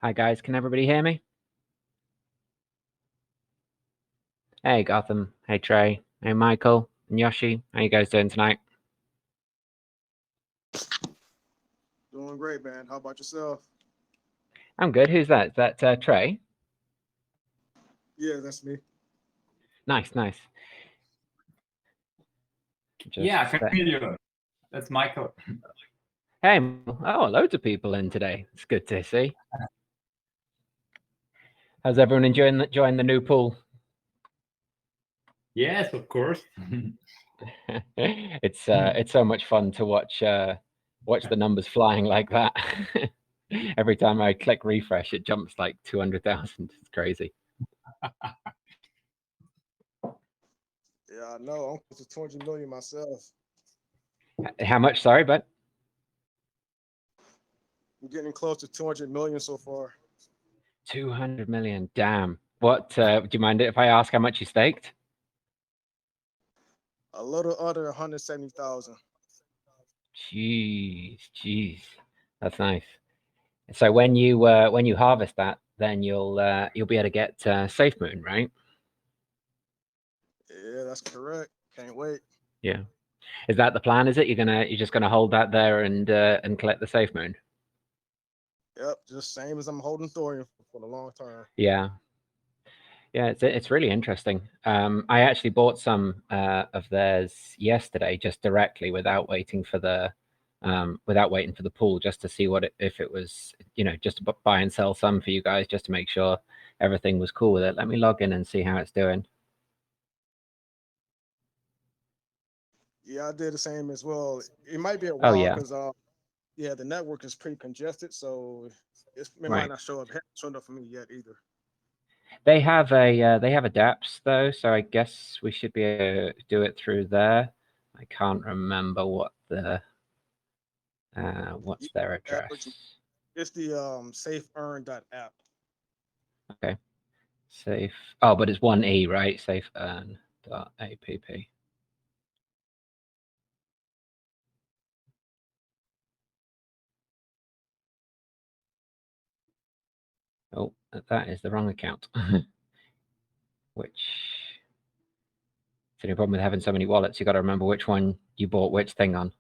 Hi guys, can everybody hear me? Hey Gotham, hey Trey, hey Michael, and Yoshi. How you guys doing tonight? Doing great, man. How about yourself? I'm good. Who's that? Is that Trey? Yeah, that's me. Nice, nice. Yeah, I can hear you. That's Michael. Hey, oh, loads of people in today. It's good to see. How's everyone enjoying the new pool? Yes, of course. It's so much fun to watch the numbers flying like that. Every time I click refresh, it jumps like 200,000. It's crazy. Yeah, I know. I'm close to 200 million myself. How much? Sorry, but I'm getting close to 200 million so far. 200 million. Damn. What? Do you mind if I ask how much you staked? A little under 170,000. Jeez, that's nice. So when you harvest that, then you'll be able to get Safe Moon, right? Yeah, that's correct. Can't wait. Yeah. Is that the plan? Is it you're just gonna hold that there and collect the Safe Moon? Yep, just same as I'm holding thorium for the long term. Yeah. Yeah, it's really interesting. I actually bought some of theirs yesterday, just directly without waiting for the pool, just to see if it was, just to buy and sell some for you guys, just to make sure everything was cool with it. Let me log in and see how it's doing. Yeah, I did the same as well. It might be a Oh while yeah, because yeah, the network is pretty congested, so it might right. not show up. It hasn't shown up for me yet either. They have a dApps though, so I guess we should be able to do it through there. I can't remember what what's their address. It's the safeearn.app. Okay. Safe. Oh, but it's one E, right? Safeearn.app. Oh, that is the wrong account. Which it's the only problem with having so many wallets. You got to remember which one you bought which thing on.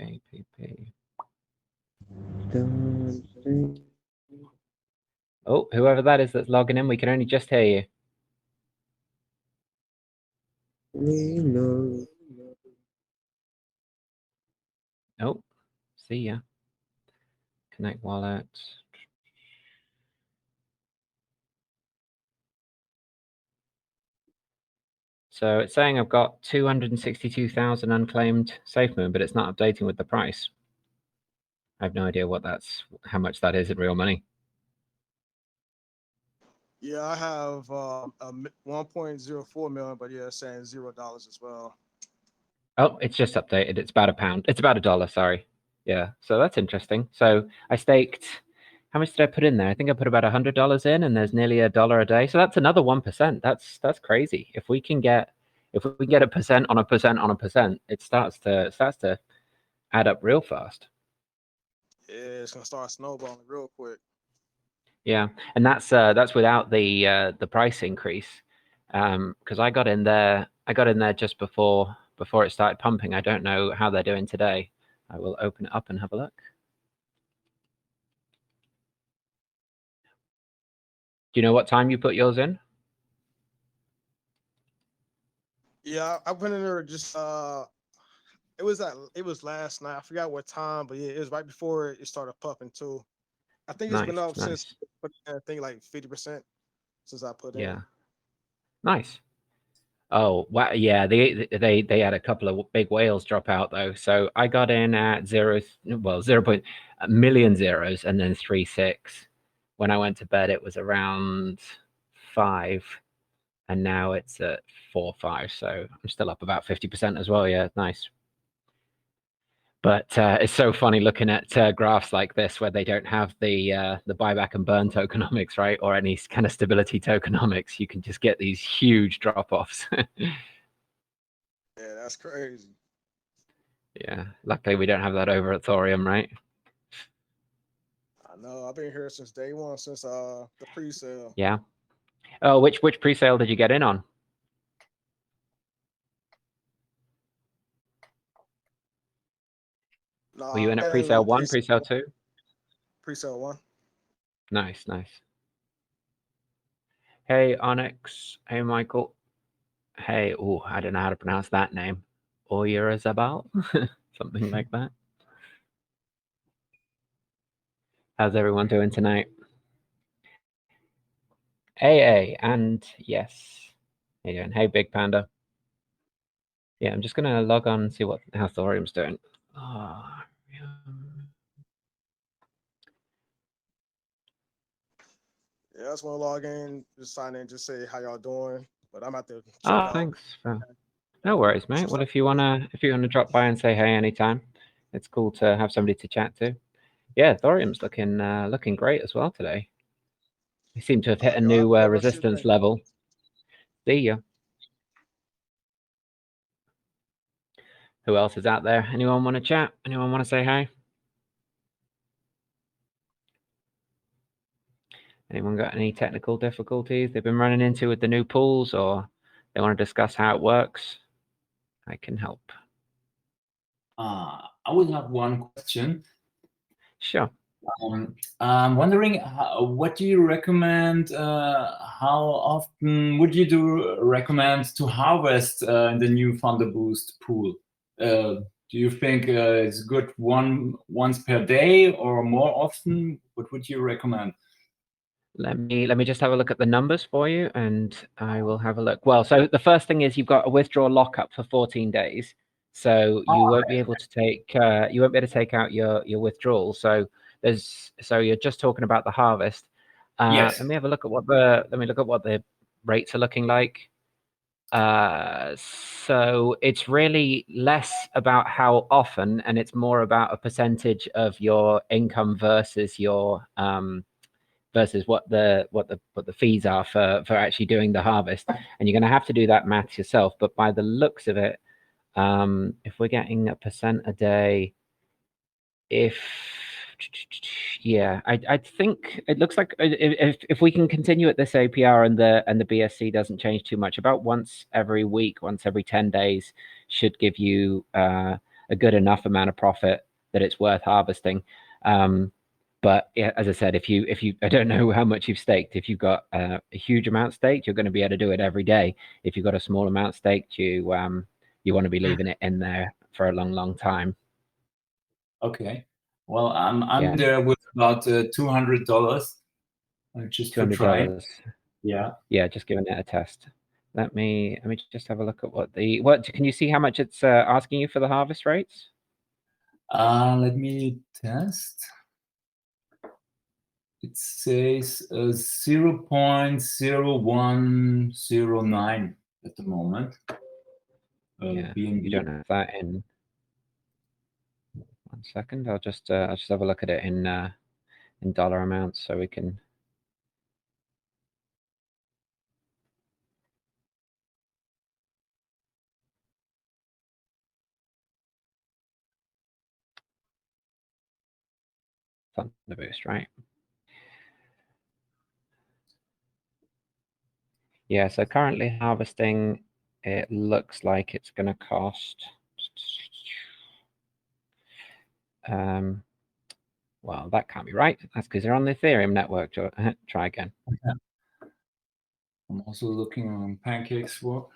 Safeearn.app. Oh, whoever that is that's logging in, we can only just hear you. Oh, see ya. Connect wallet. So it's saying I've got 262,000 unclaimed SafeMoon, but it's not updating with the price. I have no idea how much that is in real money. Yeah, I have a 1.04 million, but yeah, it's saying $0 as well. Oh, it's just updated. It's about £1. It's about $1, sorry. Yeah, so that's interesting. So I staked, how much did I put in there? I think I put about $100 in, and there's nearly $1 a day. So that's another 1%. That's crazy. If we can get a percent on a percent on a percent, it starts to add up real fast. Yeah, it's gonna start snowballing real quick. Yeah, and that's without the price increase. Because I got in there just before it started pumping. I don't know how they're doing today. I will open it up and have a look. Do you know what time you put yours in? Yeah, I went in there just it was last night. I forgot what time, but yeah, it was right before it started pumping too. I think it's been up since I think like 50% since I put in. Yeah, nice. Oh wow, yeah. They had a couple of big whales drop out though. So I got in at 0 point million zeros and then 3.6. When I went to bed, it was around 5. And now it's at 4.5, so I'm still up about 50% as well. Yeah, nice. But it's so funny looking at graphs like this where they don't have the buyback and burn tokenomics, right, or any kind of stability tokenomics. You can just get these huge drop-offs. That's crazy. Yeah, luckily we don't have that over at Thoreum, right? I know. I've been here since day one, since the pre-sale. Yeah. Oh, which pre-sale did you get in on? No, Were you in at I pre-sale 1, pre-sale 2? Pre-sale 1. Nice, nice. Hey, Onyx. Hey, Michael. Hey, oh, I don't know how to pronounce that name. Oyurazabal? Something like that. How's everyone doing tonight? AA, and yes. How you doing? Hey, Big Panda. Yeah, I'm just going to log on and see how Thorium's doing. Oh, Yeah, I just want to log in, just sign in, just say how y'all doing. But I'm at the checkout. Thanks. No worries, mate. Well, if you wanna drop by and say hey anytime, it's cool to have somebody to chat to. Yeah, Thorium's looking great as well today. We seem to have hit a new resistance level. See ya. Who else is out there? Anyone want to chat? Anyone want to say hi? Anyone got any technical difficulties they've been running into with the new pools, or they want to discuss how it works? I can help. I would have one question. Sure. I'm wondering, what do you recommend? How often would you recommend to harvest in the new Thunder Boost pool? Do you think it's good once per day or more often? What would you recommend? Let me just have a look at the numbers for you, and I will have a look. Well, so the first thing is you've got a withdrawal lockup for 14 days, so you won't be able to take out your withdrawal. So you're just talking about the harvest. Yes. Let me look at what the rates are looking like. So it's really less about how often, and it's more about a percentage of your income versus your versus what the fees are for actually doing the harvest, and you're going to have to do that maths yourself. But by the looks of it, if we're getting 1% a day, I think it looks like if we can continue at this APR and the BSC doesn't change too much, about once every week, once every 10 days should give you a good enough amount of profit that it's worth harvesting. But yeah, as I said, if you I don't know how much you've staked. If you've got a huge amount staked, you're going to be able to do it every day. If you've got a small amount staked, you want to be leaving it in there for a long time. Okay. Well, I'm there with about $200, just for trying. Yeah. Yeah, just giving it a test. Let me just have a look at what can you see how much it's asking you for the harvest rates? Let me test. It says 0.0109 at the moment. Yeah, BNB. you don't have that in. 1 second. I'll just have a look at it in dollar amounts so we can. Thunder Boost, right? Yeah, so currently harvesting, it looks like it's going to cost. Well, that can't be right. That's because you're on the Ethereum network. Try again. Okay. I'm also looking on PancakeSwap.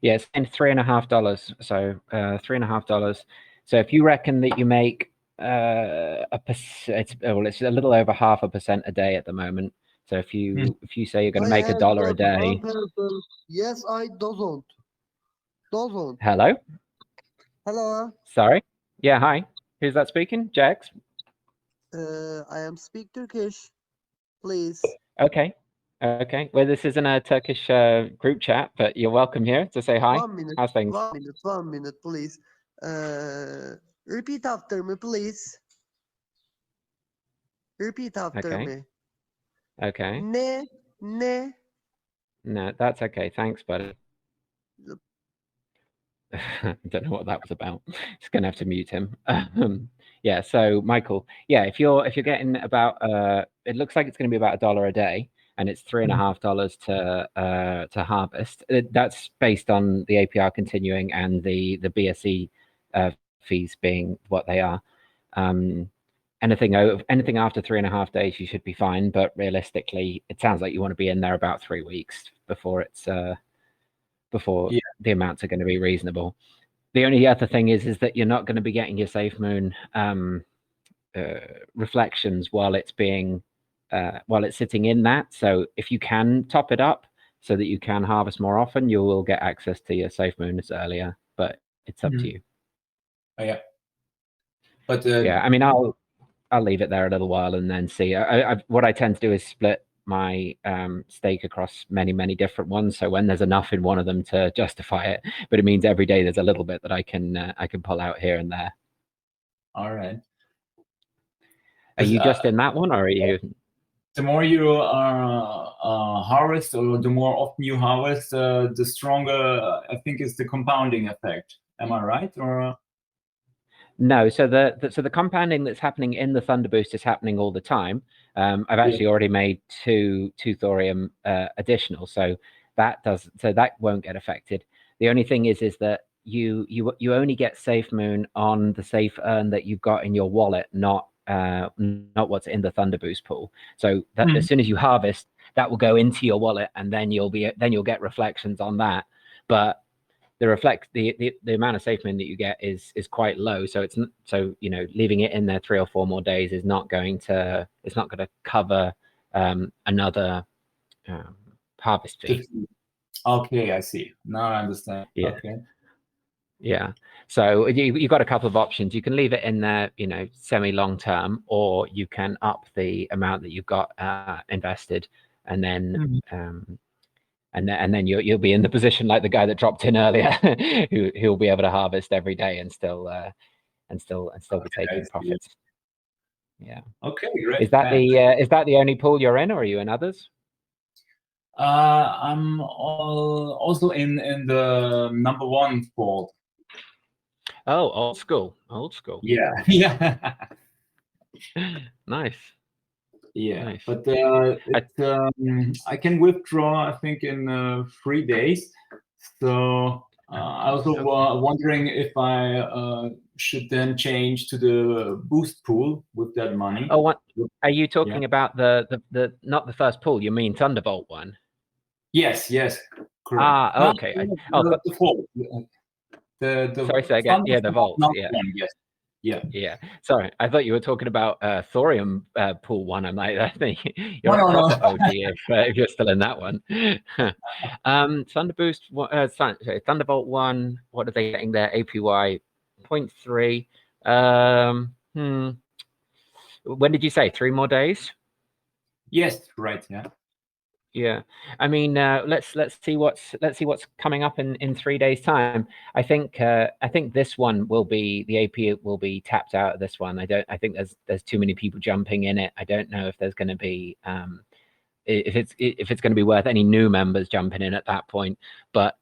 Yeah, it's in $3.50. So $3.50. So if you reckon that you make it's a little over 0.5% a day at the moment. So if you say you're going to make $1 a day. Yes, I doesn't. Hello. Hello. Sorry. Yeah. Hi. Who's that speaking? Jax. I am speak Turkish. Please. Okay. Okay. Well, this isn't a Turkish group chat, but you're welcome here to say hi. 1 minute. How's things? 1 minute, please. Repeat after me, please. Repeat after me. Okay. Ne, ne. No, that's okay. Thanks, buddy. I don't know what that was about. Just gonna have to mute him. Yeah. So Michael, yeah, if you're getting about it looks like it's going to be about $1 a day, and it's $3.50 to harvest. That's based on the APR continuing and the BSE fees being what they are. Anything after 3.5 days, you should be fine. But realistically, it sounds like you want to be in there about 3 weeks before it's the amounts are going to be reasonable. The only other thing is that you're not going to be getting your safe moon reflections while it's sitting in that. So if you can top it up so that you can harvest more often, you will get access to your safe moons earlier. But it's up to you. Oh, yeah. But yeah, I mean, I'll leave it there a little while and then see. What I tend to do is split my stake across many different ones, so when there's enough in one of them to justify it, but it means every day there's a little bit that I can pull out here and there. All right. Are you just in that one, or are you? The more you harvest, or the more often you harvest, the stronger I think is the compounding effect. Am I right? Or No, so the compounding that's happening in the Thunder Boost is happening all the time. I've actually already made two thorium additional, so that won't get affected. The only thing is that you only get safe moon on the safe earn that you've got in your wallet, not what's in the Thunder Boost pool. So that as soon as you harvest, that will go into your wallet, and then you'll get reflections on that. But the amount of safe moon that you get is quite low, so it's leaving it in there 3 or 4 more days is not going to cover another harvest fee. Okay, I see. Now I understand. Yeah. Okay. Yeah. So you've got a couple of options. You can leave it in there, semi long term, or you can up the amount that you've got invested, and then and then you'll be in the position like the guy that dropped in earlier, who'll be able to harvest every day and still be taking profits. Yeah. Okay, great. Is that the only pool you're in, or are you in others? I'm also in the number 1 pool. Oh, old school. Yeah. Yeah. Nice. Yeah, nice. But I can withdraw, I think, in 3 days. So I was wondering if I should then change to the boost pool with that money. Oh, what are you talking about? The not the first pool? You mean Thunderbolt one? Yes. Correct. Okay. The vault. Sorry, say again. Yeah, the vault. Yeah. Yes. Yeah. Sorry, I thought you were talking about Thorium pool 1. I'm like, I think you're No. a proper OG if you're still in that one. Thunder Boost, sorry, Thunderbolt 1. What are they getting there? APY 0.3. When did you say 3 more days? Yes, right. Yeah, I mean, let's see what's coming up in 3 days' time. I think this one will be, the AP will be tapped out of this one. I think there's too many people jumping in it. I don't know if there's going to be if it's going to be worth any new members jumping in at that point. But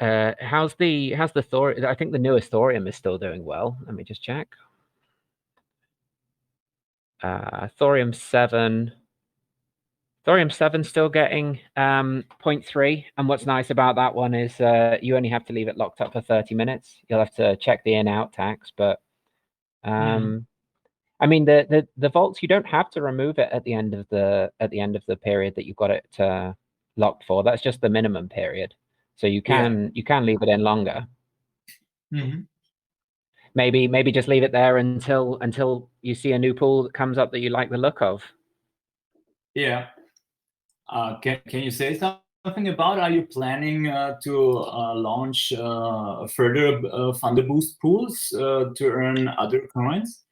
how's the Thorium? I think the newest Thorium is still doing well. Let me just check. Thorium 7. Thorium 7 still getting 0.3, and what's nice about that one is you only have to leave it locked up for 30 minutes. You'll have to check the in-out tax, but I mean the vaults, you don't have to remove it at the end of the period that you've got it locked for. That's just the minimum period, so you can leave it in longer. Maybe just leave it there until you see a new pool that comes up that you like the look of. Yeah. Can you say something about, are you planning to launch further Thunder Boost pools to earn other coins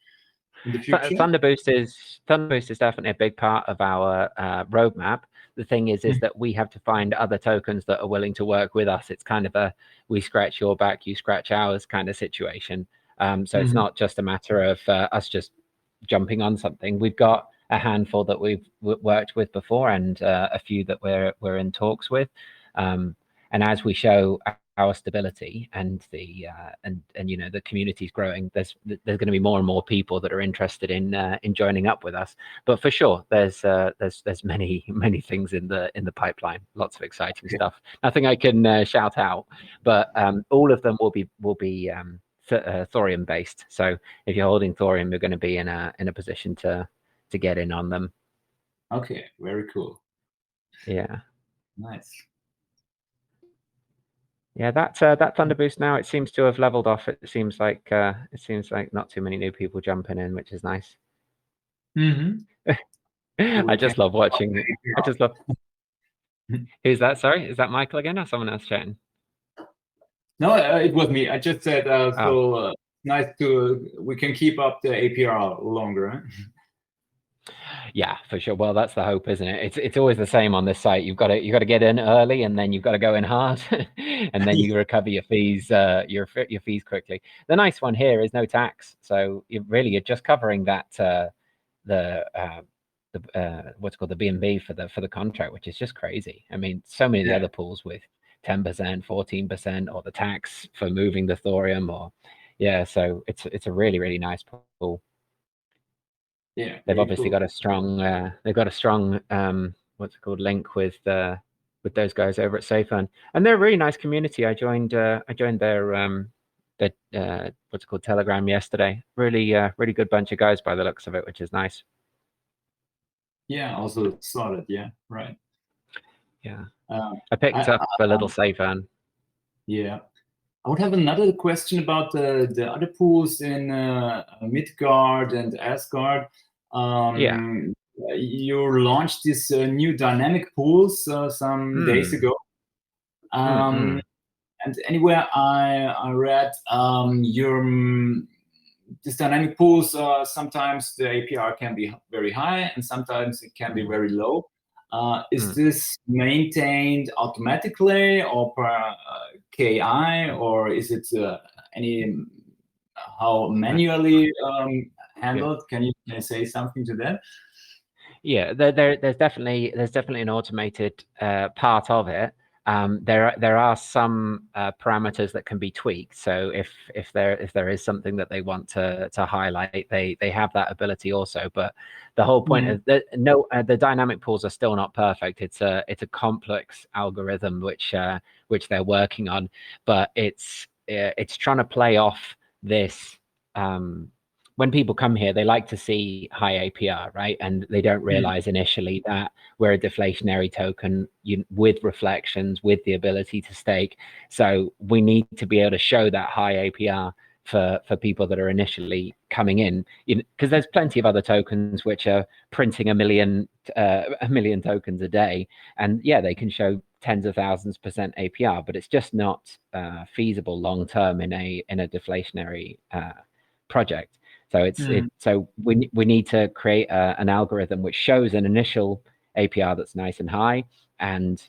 in the future? Thunder Boost is definitely a big part of our roadmap. The thing is that we have to find other tokens that are willing to work with us. It's kind of a we scratch your back, you scratch ours kind of situation. So it's not just a matter of us just jumping on something. We've got handful that we've worked with before, and a few that we're in talks with. And as we show our stability and the the community's growing, there's going to be more and more people that are interested in joining up with us. But for sure, there's many things in the pipeline, lots of exciting stuff. Nothing I can shout out, but all of them will be thorium based. So if you're holding thorium, you're going to be in a position to get in on them. Okay, very cool. Yeah, nice. Yeah, that Thunder Boost now, it seems to have leveled off. It seems like not too many new people jumping in, which is nice. I just love watching. I just love. Who's that? Sorry, is that Michael again or someone else chatting? No, it was me. I just said so. Nice we can keep up the APR longer. Huh? Yeah, for sure. Well, that's the hope, isn't it? It's always the same on this site. You've got to get in early, and then you've got to go in hard, and then you recover your fees your fees quickly. The nice one here is no tax, so you're just covering that what's called the B&B for the contract, which is just crazy. I mean, so many of the other pools with 10%, 14%, or the tax for moving the thorium, or so it's a really nice pool. Yeah, they've obviously got a strong what's it called, link with those guys over at Safeon, and they're a really nice community. I joined their what's it called, Telegram yesterday. Really good bunch of guys by the looks of it, which is nice. Yeah, also solid. Yeah, right. Yeah, I picked up a little Safeon. Yeah. I would have another question about the other pools in Midgard and Asgard. You launched this new dynamic pools some days ago. And anywhere I read these dynamic pools, sometimes the APR can be very high and sometimes it can be very low. Is this maintained automatically or per KI, or is it how manually handled? Can you say something to that? Yeah, there's definitely an automated part of it. There are some parameters that can be tweaked. So if there is something that they want to highlight, they have that ability also. But the whole point is that the dynamic pools are still not perfect. It's a complex algorithm which they're working on, but it's trying to play off this. When people come here, they like to see high APR, right? And they don't realize initially that we're a deflationary token with reflections, with the ability to stake. So we need to be able to show that high APR for people that are initially coming in, because there's plenty of other tokens which are printing a million tokens a day, and they can show tens of thousands % APR, but it's just not feasible long term in a deflationary project. So so we need to create an algorithm which shows an initial APR that's nice and high, and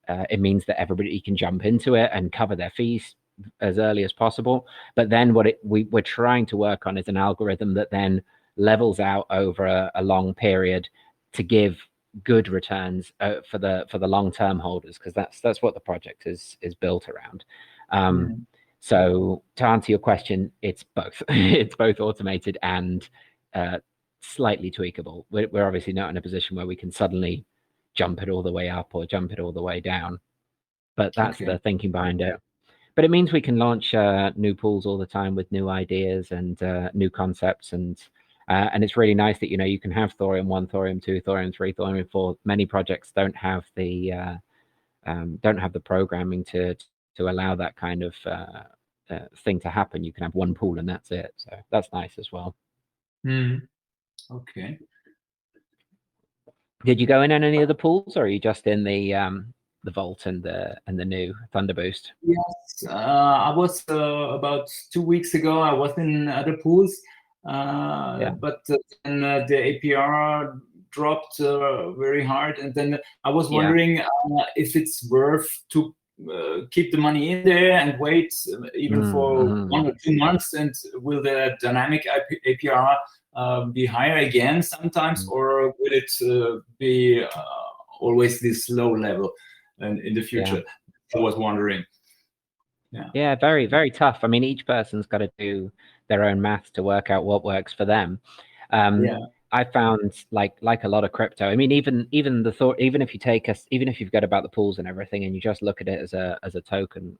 it means that everybody can jump into it and cover their fees as early as possible. But then we're trying to work on is an algorithm that then levels out over a long period to give good returns for the long-term holders, because that's what the project is built around. So to answer your question, it's both. It's both automated and slightly tweakable. We're obviously not in a position where we can suddenly jump it all the way up or jump it all the way down, but that's the thinking behind it. But it means we can launch new pools all the time with new ideas and new concepts, and it's really nice that you can have Thoreum 1, Thoreum 2, Thoreum 3, Thoreum 4. Many projects don't have the programming to allow that kind of thing to happen. You can have one pool and that's it. So that's nice as well. Okay. Did you go in on any of the pools, or are you just in the vault and the new Thunder Boost? Yes, I was about 2 weeks ago. I was in other pools, but then the APR dropped very hard, and then I was wondering if it's worth to keep the money in there and wait even for 1 or 2 months? And will the dynamic APR be higher again sometimes, or will it be always this low level in the future? I was wondering. Yeah, very, very tough. I mean, each person's got to do their own math to work out what works for them. I found like a lot of crypto. I mean, even if you take us, even if you've got about the pools and everything, and you just look at it as a token,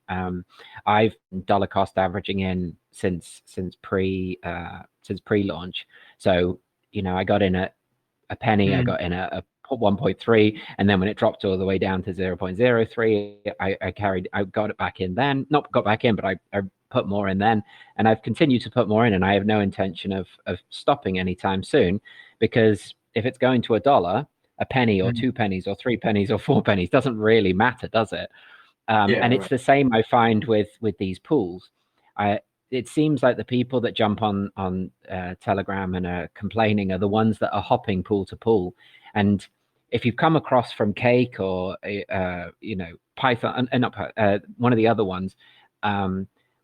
I've dollar cost averaging in since pre-launch. So I got in at a penny. I got in a 1.3, and then when it dropped all the way down to 0.03, I got it back in then. Not got back in, but I put more in then, and I've continued to put more in, and I have no intention of stopping anytime soon, because if it's going to $1, a penny or 2 pennies or 3 pennies or 4 pennies doesn't really matter, does it? And it's the same I find with these pools. It seems like the people that jump on Telegram and are complaining are the ones that are hopping pool to pool. And if you've come across from Cake or Python, not one of the other ones,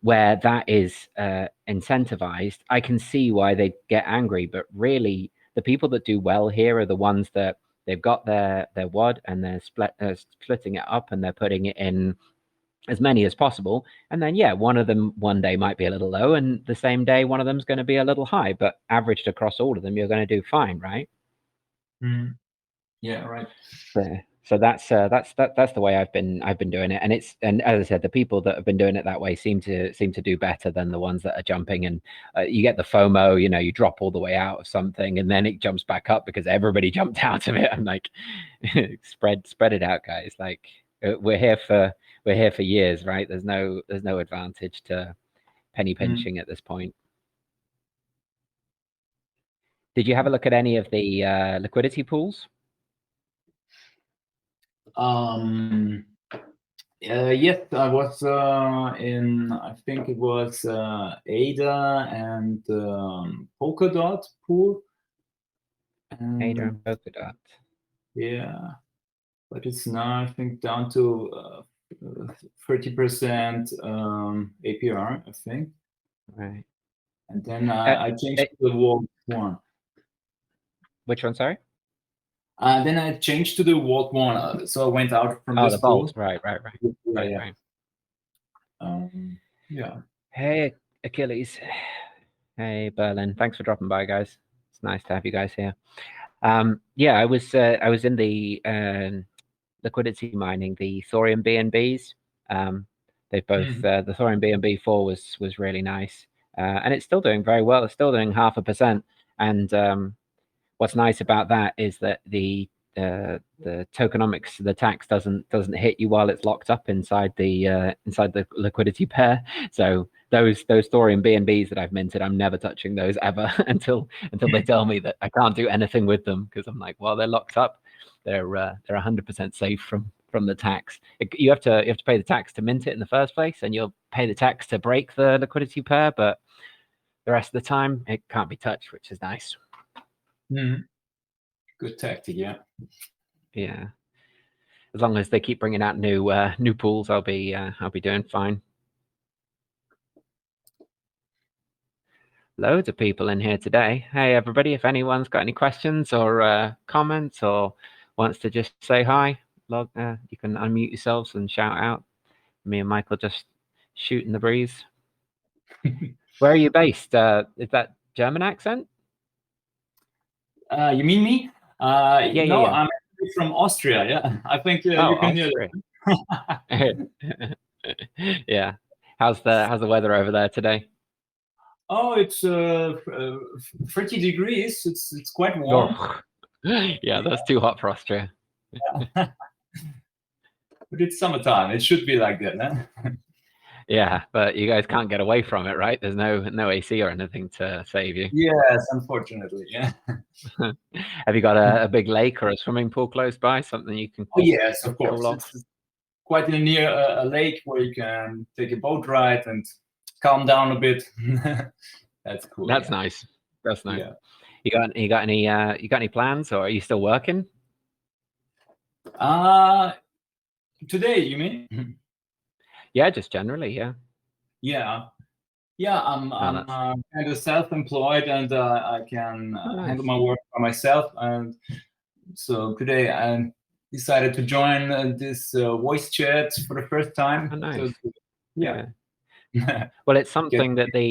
where that is incentivized, I can see why they get angry. But really, the people that do well here are the ones that they've got their WAD and they're splitting it up and they're putting it in as many as possible. And then, one of them one day might be a little low, and the same day one of them's going to be a little high. But averaged across all of them, you're going to do fine, right? Yeah, right. So that's the way I've been doing it, and as I said, the people that have been doing it that way seem to do better than the ones that are jumping. And you get the FOMO, you drop all the way out of something, and then it jumps back up because everybody jumped out of it. I'm like, spread it out, guys. Like we're here for years, right? There's no advantage to penny pinching at this point. Did you have a look at any of the liquidity pools? Yes, I was in, I think it was ADA and Polkadot pool. ADA and Polkadot. Yeah, but it's now, I think, down to 30% APR, I think. Right. And then I changed to the Vault 1. Which one, sorry? Then I changed to the Vault 1, so I went out from this the Vault. pool. Right. Yeah. Hey, Achilles. Hey, Berlin. Thanks for dropping by, guys. It's nice to have you guys here. I was in the liquidity mining, the Thoreum BNBs. They both the Thoreum BNB 4 was really nice, and it's still doing very well. It's still doing 0.5%. And what's nice about that is that the tokenomics, the tax doesn't hit you while it's locked up inside the liquidity pair. So those Thoreum BNBs that I've minted, I'm never touching those ever until they tell me that I can't do anything with them, because I'm like, well, they're locked up. They're 100% safe from the tax. You have to pay the tax to mint it in the first place, and you'll pay the tax to break the liquidity pair, but the rest of the time it can't be touched, which is nice. Good tactic, yeah. Yeah. As long as they keep bringing out new pools, I'll be doing fine. Loads of people in here today. Hey, everybody! If anyone's got any questions or comments or wants to just say hi, you can unmute yourselves and shout out. Me and Michael just shooting the breeze. Where are you based? Is that German accent? You mean me? Yeah. I'm actually from Austria. Yeah, I think you can Austria. hear that. Yeah. How's the weather over there today? Oh, it's 30 degrees. It's quite warm. Yeah, that's too hot for Austria. But it's summertime. It should be like that, huh? Yeah, but you guys can't get away from it, right? There's no AC or anything to save you. Yes, unfortunately, yeah. Have you got a big lake or a swimming pool close by? Something you can? Oh yes, of course. It's quite near a lake where you can take a boat ride and calm down a bit. That's cool. That's nice. That's nice. Yeah. You got any plans, or are you still working? Today, you mean? Yeah, just generally, yeah. Yeah, I'm kind of self-employed, and I can handle my work by myself. And so today I decided to join this voice chat for the first time. Oh, nice. So, yeah. Well, it's something that the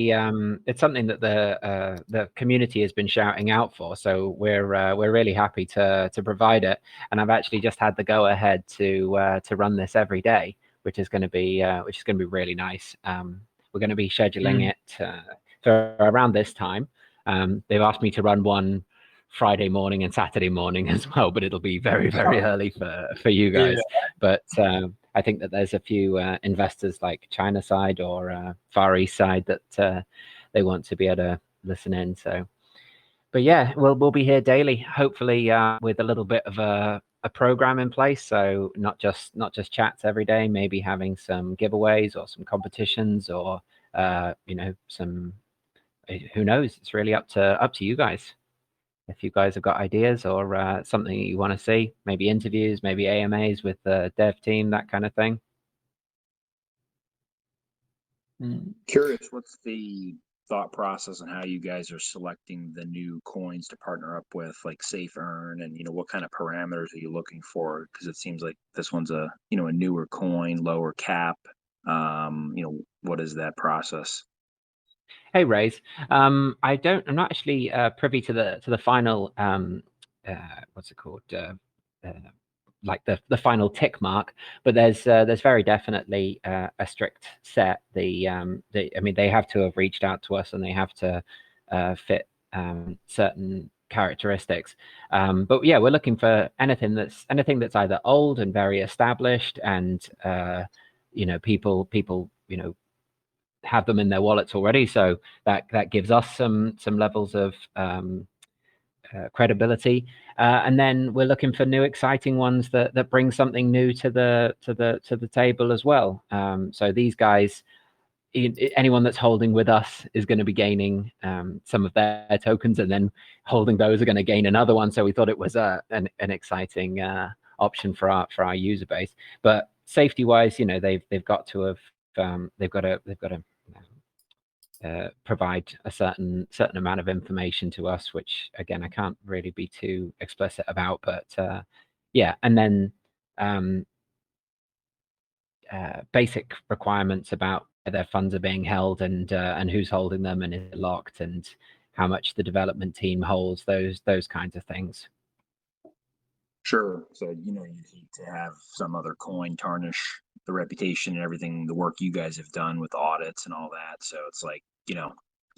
community has been shouting out for. So we're really happy to provide it. And I've actually just had the go ahead to run this every day, which is going to be really nice. We're going to be scheduling it for around this time. They've asked me to run one Friday morning and Saturday morning as well, but it'll be very, very early for you guys. Yeah. But I think that there's a few investors like China side or Far East side that they want to be able to listen in. So, but yeah, we'll be here daily, hopefully with a little bit of a program in place. So not just chats every day, maybe having some giveaways or some competitions or some, who knows? It's really up to you guys. If you guys have got ideas or something you want to see, maybe interviews, maybe AMAs with the dev team, that kind of thing. Curious, what's the thought process on how you guys are selecting the new coins to partner up with, like Safe Earn, and what kind of parameters are you looking for? Because it seems like this one's a a newer coin, lower cap. What is that process? Hey, Rays. I'm not actually privy to the final what's it called? Like the final tick mark, but there's very definitely a strict set. I mean, they have to have reached out to us and they have to fit certain characteristics. But yeah, we're looking for anything that's either old and very established and people have them in their wallets already, so that gives us some levels of credibility, and then we're looking for new exciting ones that bring something new to the table as well. So these guys, anyone that's holding with us is going to be gaining some of their tokens, and then holding those are going to gain another one. So we thought it was an exciting option for our user base. But safety wise, they've got to have they've got to provide a certain amount of information to us, which again I can't really be too explicit about. But yeah, and then basic requirements about where their funds are being held and who's holding them and is it locked and how much the development team holds, those kinds of things. Sure. So you need to have some other coin tarnish the reputation and everything, the work you guys have done with audits and all that. So it's like,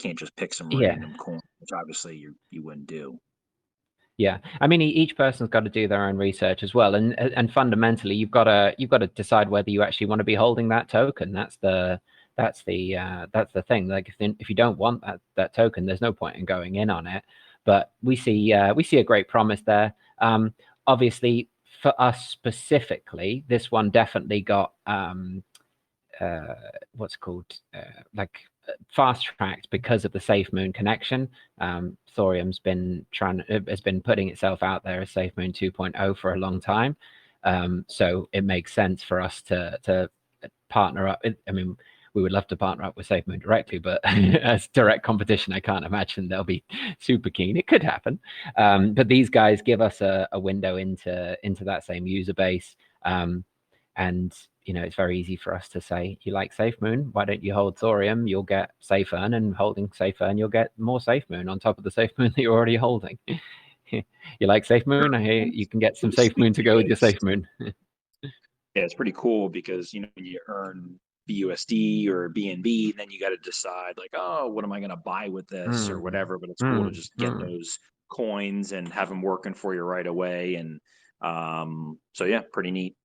can't just pick some random coin, which obviously you wouldn't do. Yeah, I mean, each person's got to do their own research as well, and fundamentally, you've got to decide whether you actually want to be holding that token. That's the thing. Like, if you don't want that token, there's no point in going in on it. But we see a great promise there. Obviously, for us specifically, this one definitely got what's called fast tracked because of the SafeMoon connection. Thoreum's has been putting itself out there as SafeMoon 2.0 for a long time, so it makes sense for us to partner up. I mean, we would love to partner up with SafeMoon directly, but as direct competition, I can't imagine they'll be super keen. It could happen, but these guys give us a window into that same user base, and it's very easy for us to say, you like SafeMoon, why don't you hold Thoreum? You'll get Safe Earn, and holding Safe Earn, you'll get more SafeMoon on top of the SafeMoon that you're already holding. You like SafeMoon? I hear you can get some SafeMoon to go with your SafeMoon. Yeah, it's pretty cool because when you earn BUSD or BNB, then you got to decide like, oh, what am I going to buy with this or whatever. But it's cool to just get those coins and have them working for you right away. And so yeah, pretty neat.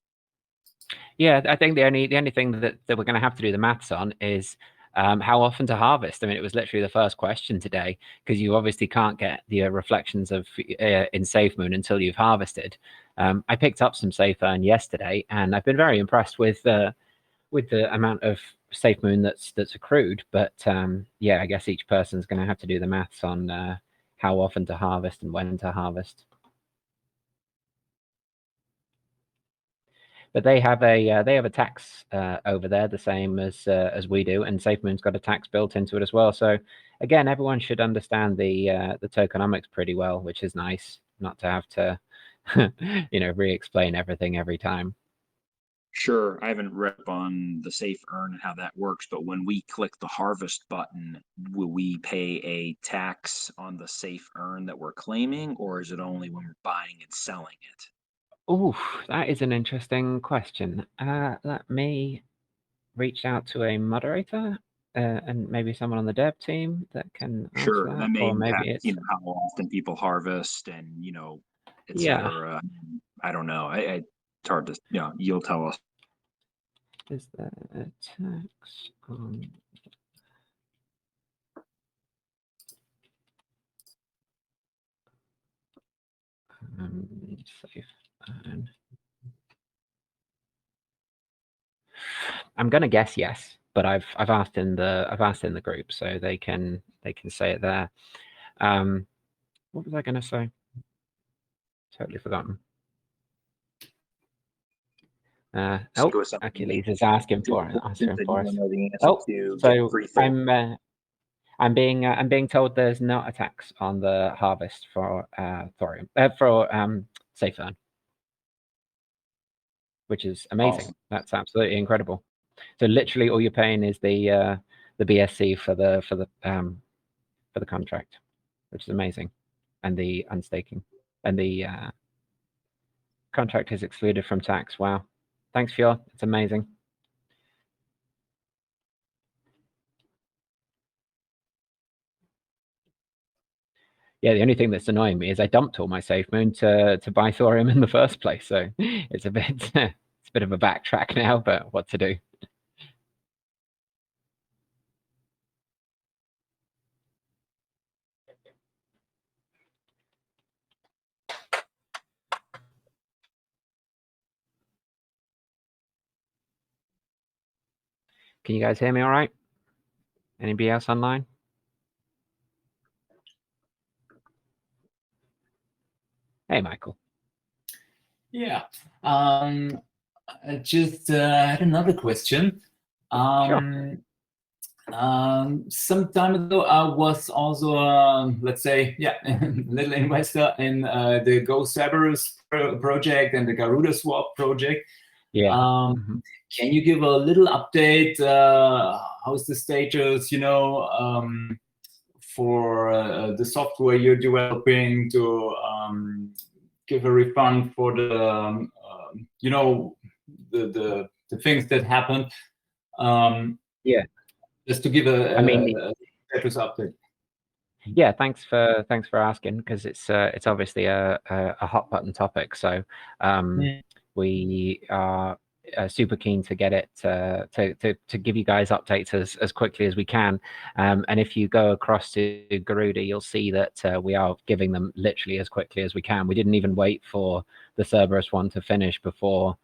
Yeah, I think the only thing that we're going to have to do the maths on is how often to harvest. I mean, it was literally the first question today, because you obviously can't get the reflections of in SafeMoon until you've harvested. I picked up some Safe Earn yesterday, and I've been very impressed with the amount of SafeMoon that's accrued. But yeah, I guess each person's going to have to do the maths on how often to harvest and when to harvest. But they have a tax over there, the same as we do, and SafeMoon's got a tax built into it as well. So again, everyone should understand the tokenomics pretty well, which is nice, not to have to re-explain everything every time. Sure, I haven't read up on the safe earn and how that works, but when we click the harvest button, will we pay a tax on the safe earn that we're claiming, or is it only when we're buying and selling it? Oh, that is an interesting question. Let me reach out to a moderator and maybe someone on the dev team that can answer Sure, that, that may or maybe impact, it's how often people harvest and, et yeah. cetera. I don't know. It's hard to, you'll tell us. Is there a tax on safe earn? I'm gonna guess yes, but I've asked in the group, so they can say it there. What was I gonna say? Totally forgotten. Achilles is answering for us. Oh, so I'm being told there's not a tax on the harvest for thorium for safe earn, which is amazing. Awesome. That's absolutely incredible. So literally all you're paying is the BSC for the contract, which is amazing, and the unstaking, and the contract is excluded from tax. Wow, thanks, Fjord. It's amazing. Yeah, the only thing that's annoying me is I dumped all my SafeMoon to buy Thoreum in the first place, so it's a bit it's a bit of a backtrack now, but what to do? Can you guys hear me all right? Anybody else online? Hey, Michael. Yeah. I just had another question. Sure. Some time ago, I was also, let's say, little investor in the Go Cerberus project and the Garuda Swap project. Yeah. Can you give a little update? How's the status, for the software you're developing to give a refund for the, the things that happened? Yeah. Just to give a status update. Yeah, thanks for asking, because it's obviously a hot button topic. So we are super keen to get it to give you guys updates as quickly as we can. And if you go across to Garuda, you'll see that we are giving them literally as quickly as we can. We didn't even wait for the Cerberus one to finish before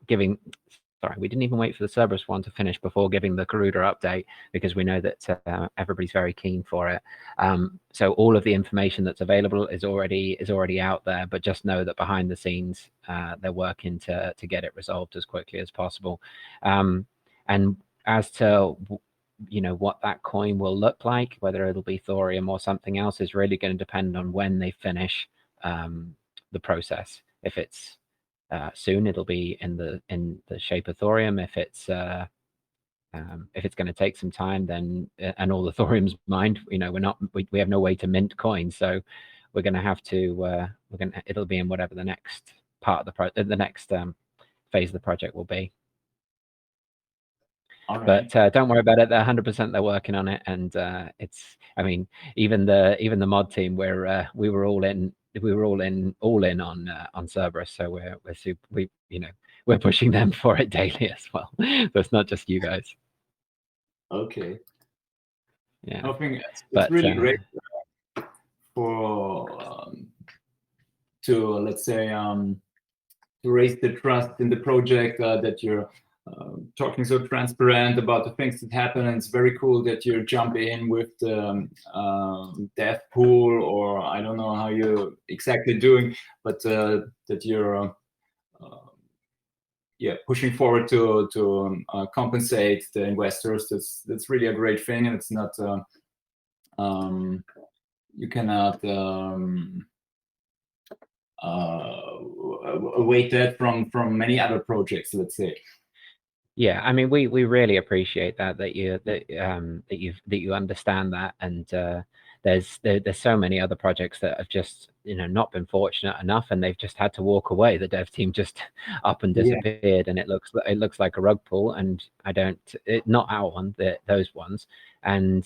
giving. Sorry, we didn't even wait for the Cerberus one to finish before giving the Garuda update, because we know that everybody's very keen for it. So all of the information that's available is already out there, but just know that behind the scenes they're working to get it resolved as quickly as possible. And as to what that coin will look like, whether it'll be Thorium or something else, is really going to depend on when they finish the process. If it's soon, it'll be in the shape of Thorium. If it's going to take some time, then and all the Thorium's mined, we have no way to mint coins, so we're going to have to it'll be in whatever the next part of the next phase of the project will be. All right. But don't worry about it. They're 100%. They're working on it, and it's. I mean, even the mod team, we were all in on Cerberus, so we're pushing them for it daily as well. So it's not just you guys. Okay. Yeah. I think it's really great for to, let's say, to raise the trust in the project that you're talking so transparent about the things that happen. And it's very cool that you jump in with the dev pool, or I don't know how you're exactly doing, but that you're yeah, pushing forward to compensate the investors. That's really a great thing, and it's not you cannot await that from many other projects, let's say. Yeah, I mean, we really appreciate that you understand that, and there's so many other projects that have just not been fortunate enough, and they've just had to walk away. The dev team just up and disappeared, and it looks like a rug pull. And not our one, those ones, and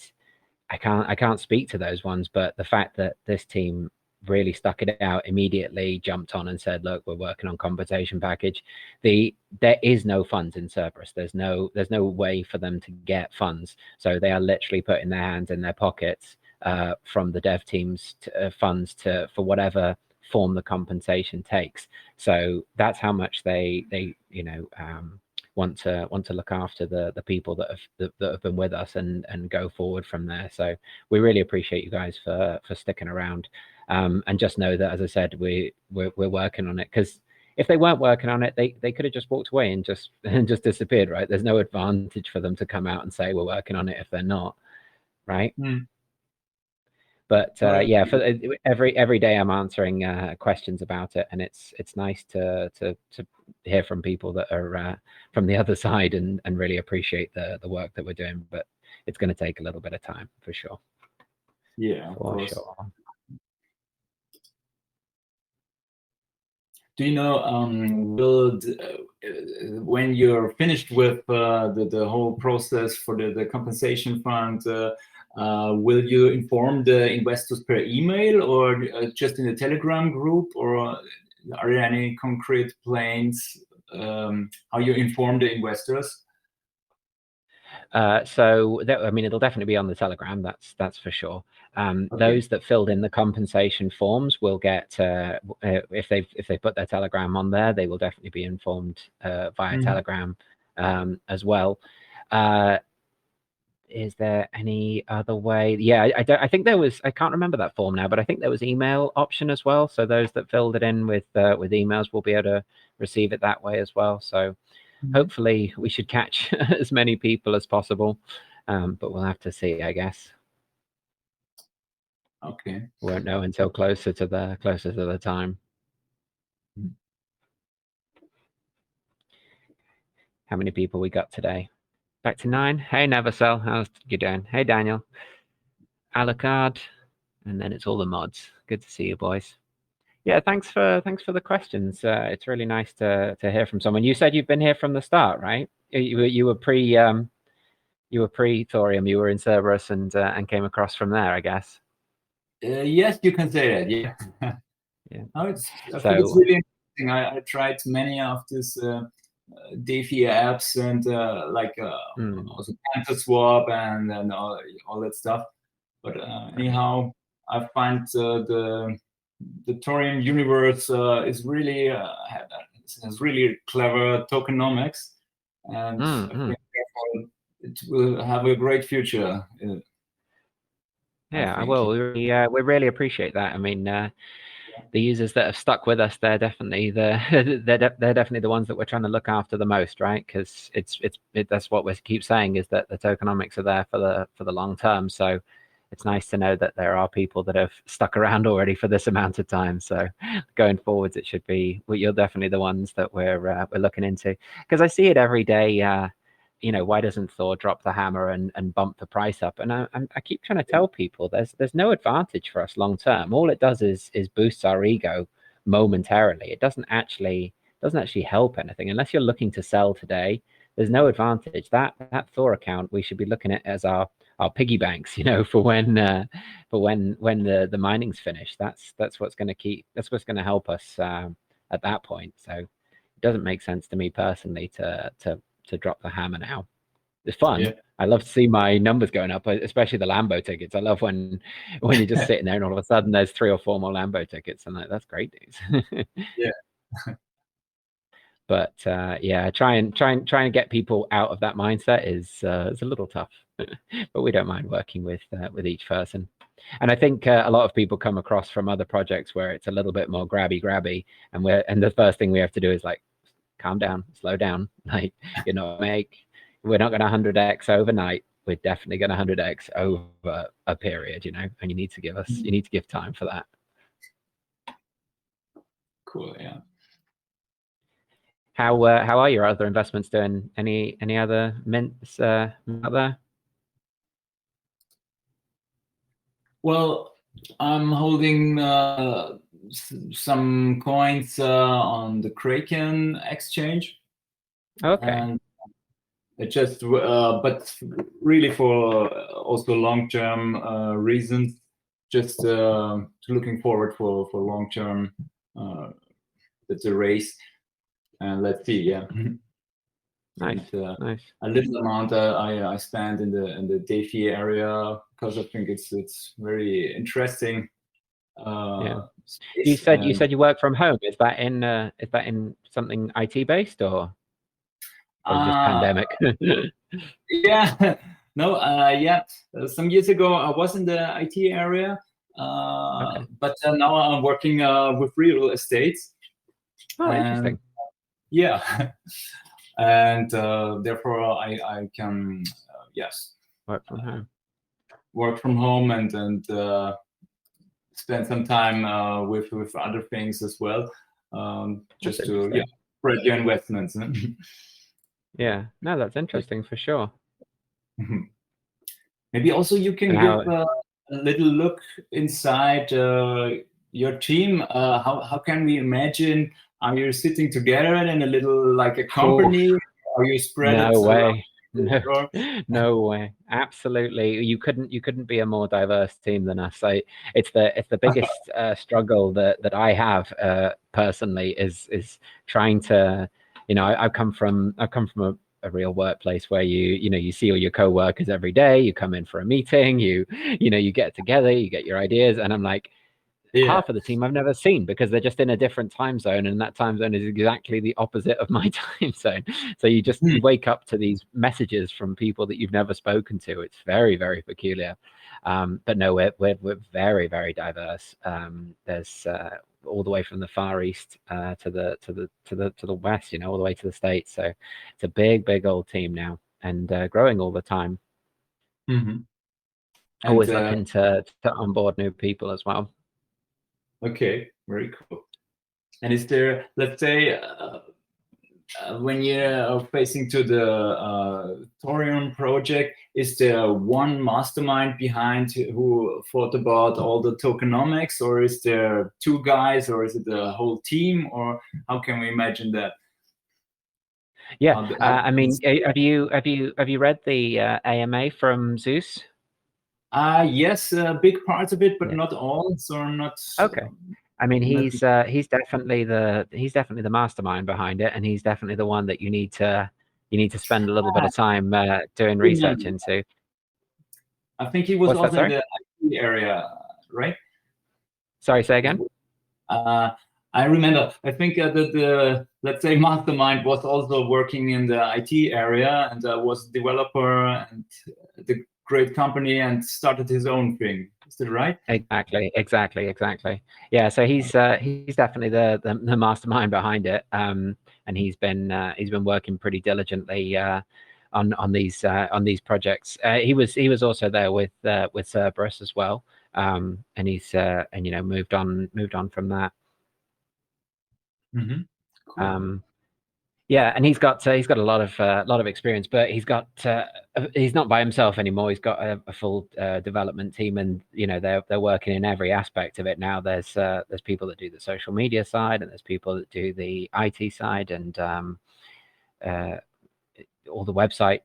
I can't speak to those ones, but the fact that this team really stuck it out, immediately jumped on and said, look, we're working on compensation package. There is no funds in Cerberus. There's no way for them to get funds. So they are literally putting their hands in their pockets from the dev team's funds for whatever form the compensation takes. So that's how much they want to look after the people that have been with us and go forward from there. So we really appreciate you guys for sticking around, and just know that, as I said, we're working on it, because if they weren't working on it, they could have just walked away and just disappeared, right? There's no advantage for them to come out and say we're working on it if they're not, right? But yeah, for every day I'm answering questions about it, and it's nice to hear from people that are from the other side and really appreciate the work that we're doing. But it's going to take a little bit of time for sure. Yeah, for sure. Do you know, when you're finished with the whole process for the compensation fund, will you inform the investors per email, or just in the Telegram group, or are there any concrete plans how you inform the investors? So I mean, it'll definitely be on the Telegram. That's for sure. Okay. Those that filled in the compensation forms will get if they put their Telegram on there, they will definitely be informed via Telegram as well. Is there any other way? Yeah, I think there was. I can't remember that form now, but I think there was email option as well. So those that filled it in with emails will be able to receive it that way as well. So hopefully we should catch as many people as possible, but we'll have to see, I guess. Okay. Won't know until closer to the time. How many people we got today? Back to 9. Hey, Nevercell, how's you doing? Hey, Daniel. Alucard, and then it's all the mods. Good to see you, boys. Yeah, thanks for the questions. It's really nice to hear from someone. You said you've been here from the start, right? You were pre Thoreum. You were in Cerberus and came across from there, I guess. Yes, you can say that. Yeah. Yeah. No, I think it's really interesting. I tried many of these DeFi apps and also PancaSwap and all that stuff. But anyhow, I find the Thoreum universe is really has really clever tokenomics, and I think it will have a great future. Yeah, I will. We really appreciate that. I mean, the users that have stuck with us, they're definitely they're definitely the ones that we're trying to look after the most, right? Because that's what we keep saying, is that the tokenomics are there for the long term. So it's nice to know that there are people that have stuck around already for this amount of time. So going forwards, it should be, well, you're definitely the ones that we're looking into, because I see it every day. Why doesn't Thor drop the hammer and bump the price up? And I keep trying to tell people there's no advantage for us long term. All it does is boosts our ego momentarily. It doesn't actually help anything unless you're looking to sell today. There's no advantage. That Thor account we should be looking at as our piggy banks, for when the mining's finished. That's what's going to help us at that point. So it doesn't make sense to me personally to drop the hammer now. It's fun. Yeah. I love to see my numbers going up, especially the Lambo tickets. I love when you're just sitting there and all of a sudden there's 3 or 4 more Lambo tickets, and that's great news. Yeah. But yeah, trying to get people out of that mindset is a little tough. But we don't mind working with each person. And I think a lot of people come across from other projects where it's a little bit more grabby, and the first thing we have to do is like, calm down, slow down. Like, we're not going to 100x overnight. We're definitely going to 100x over a period, and you need to give time for that. Cool. Yeah. How are your other investments doing? Any other mints out there? Well, I'm holding some coins on the Kraken exchange. Okay. And it just, but really for also long-term reasons, just looking forward for long-term. It's a race, and let's see. Yeah. Nice. And, nice. A little amount I spend in the DeFi area because I think it's very interesting. Yeah. You said you work from home. Is that in something IT based or just pandemic? Yeah. No. Yeah. Some years ago I was in the IT area, Okay. but now I'm working with real estate. Oh, interesting. Yeah. And therefore I can yes, work from home and spend some time with other things as well, just to spread your investments. Yeah, no, that's interesting for sure. Maybe also you can give a little look inside your team. How can we imagine? Are you sitting together in a little like a company? Are you spread? No way. No way. Absolutely. You couldn't be a more diverse team than us. It's the biggest struggle that I have personally is trying to, I've come from a real workplace where you see all your co-workers every day, you come in for a meeting, you get together, you get your ideas, and I'm like, half of the team I've never seen because they're just in a different time zone, and that time zone is exactly the opposite of my time zone. So you wake up to these messages from people that you've never spoken to. It's very, very peculiar. But no, we're very, very diverse. There's all the way from the Far East to the West, all the way to the States. So it's a big old team now, and growing all the time. Mm-hmm. Always looking to onboard new people as well. Okay, very cool. And is there, let's say, when you're facing to the Thoreum project, is there one mastermind behind who thought about all the tokenomics, or is there two guys, or is it the whole team, or how can we imagine that? Yeah, I mean, have you read the AMA from Zeus? Yes, big parts of it, but not all. So not okay. I mean, he's definitely the mastermind behind it, and he's definitely the one that you need to spend a little bit of time doing research into. I think he was also in the IT area, right? Sorry, say again. I remember. I think the let's say mastermind was also working in the IT area and was a developer and the great company and started his own thing. Is that right? Exactly. Yeah. So he's definitely the mastermind behind it. And he's been working pretty diligently on these projects. He was also there with Cerberus as well. And he's moved on from that. Mm-hmm. Cool. Yeah, and he's got a lot of experience, but he's not by himself anymore. He's got a full development team, and they're working in every aspect of it now. There's people that do the social media side, and there's people that do the IT side, and all the website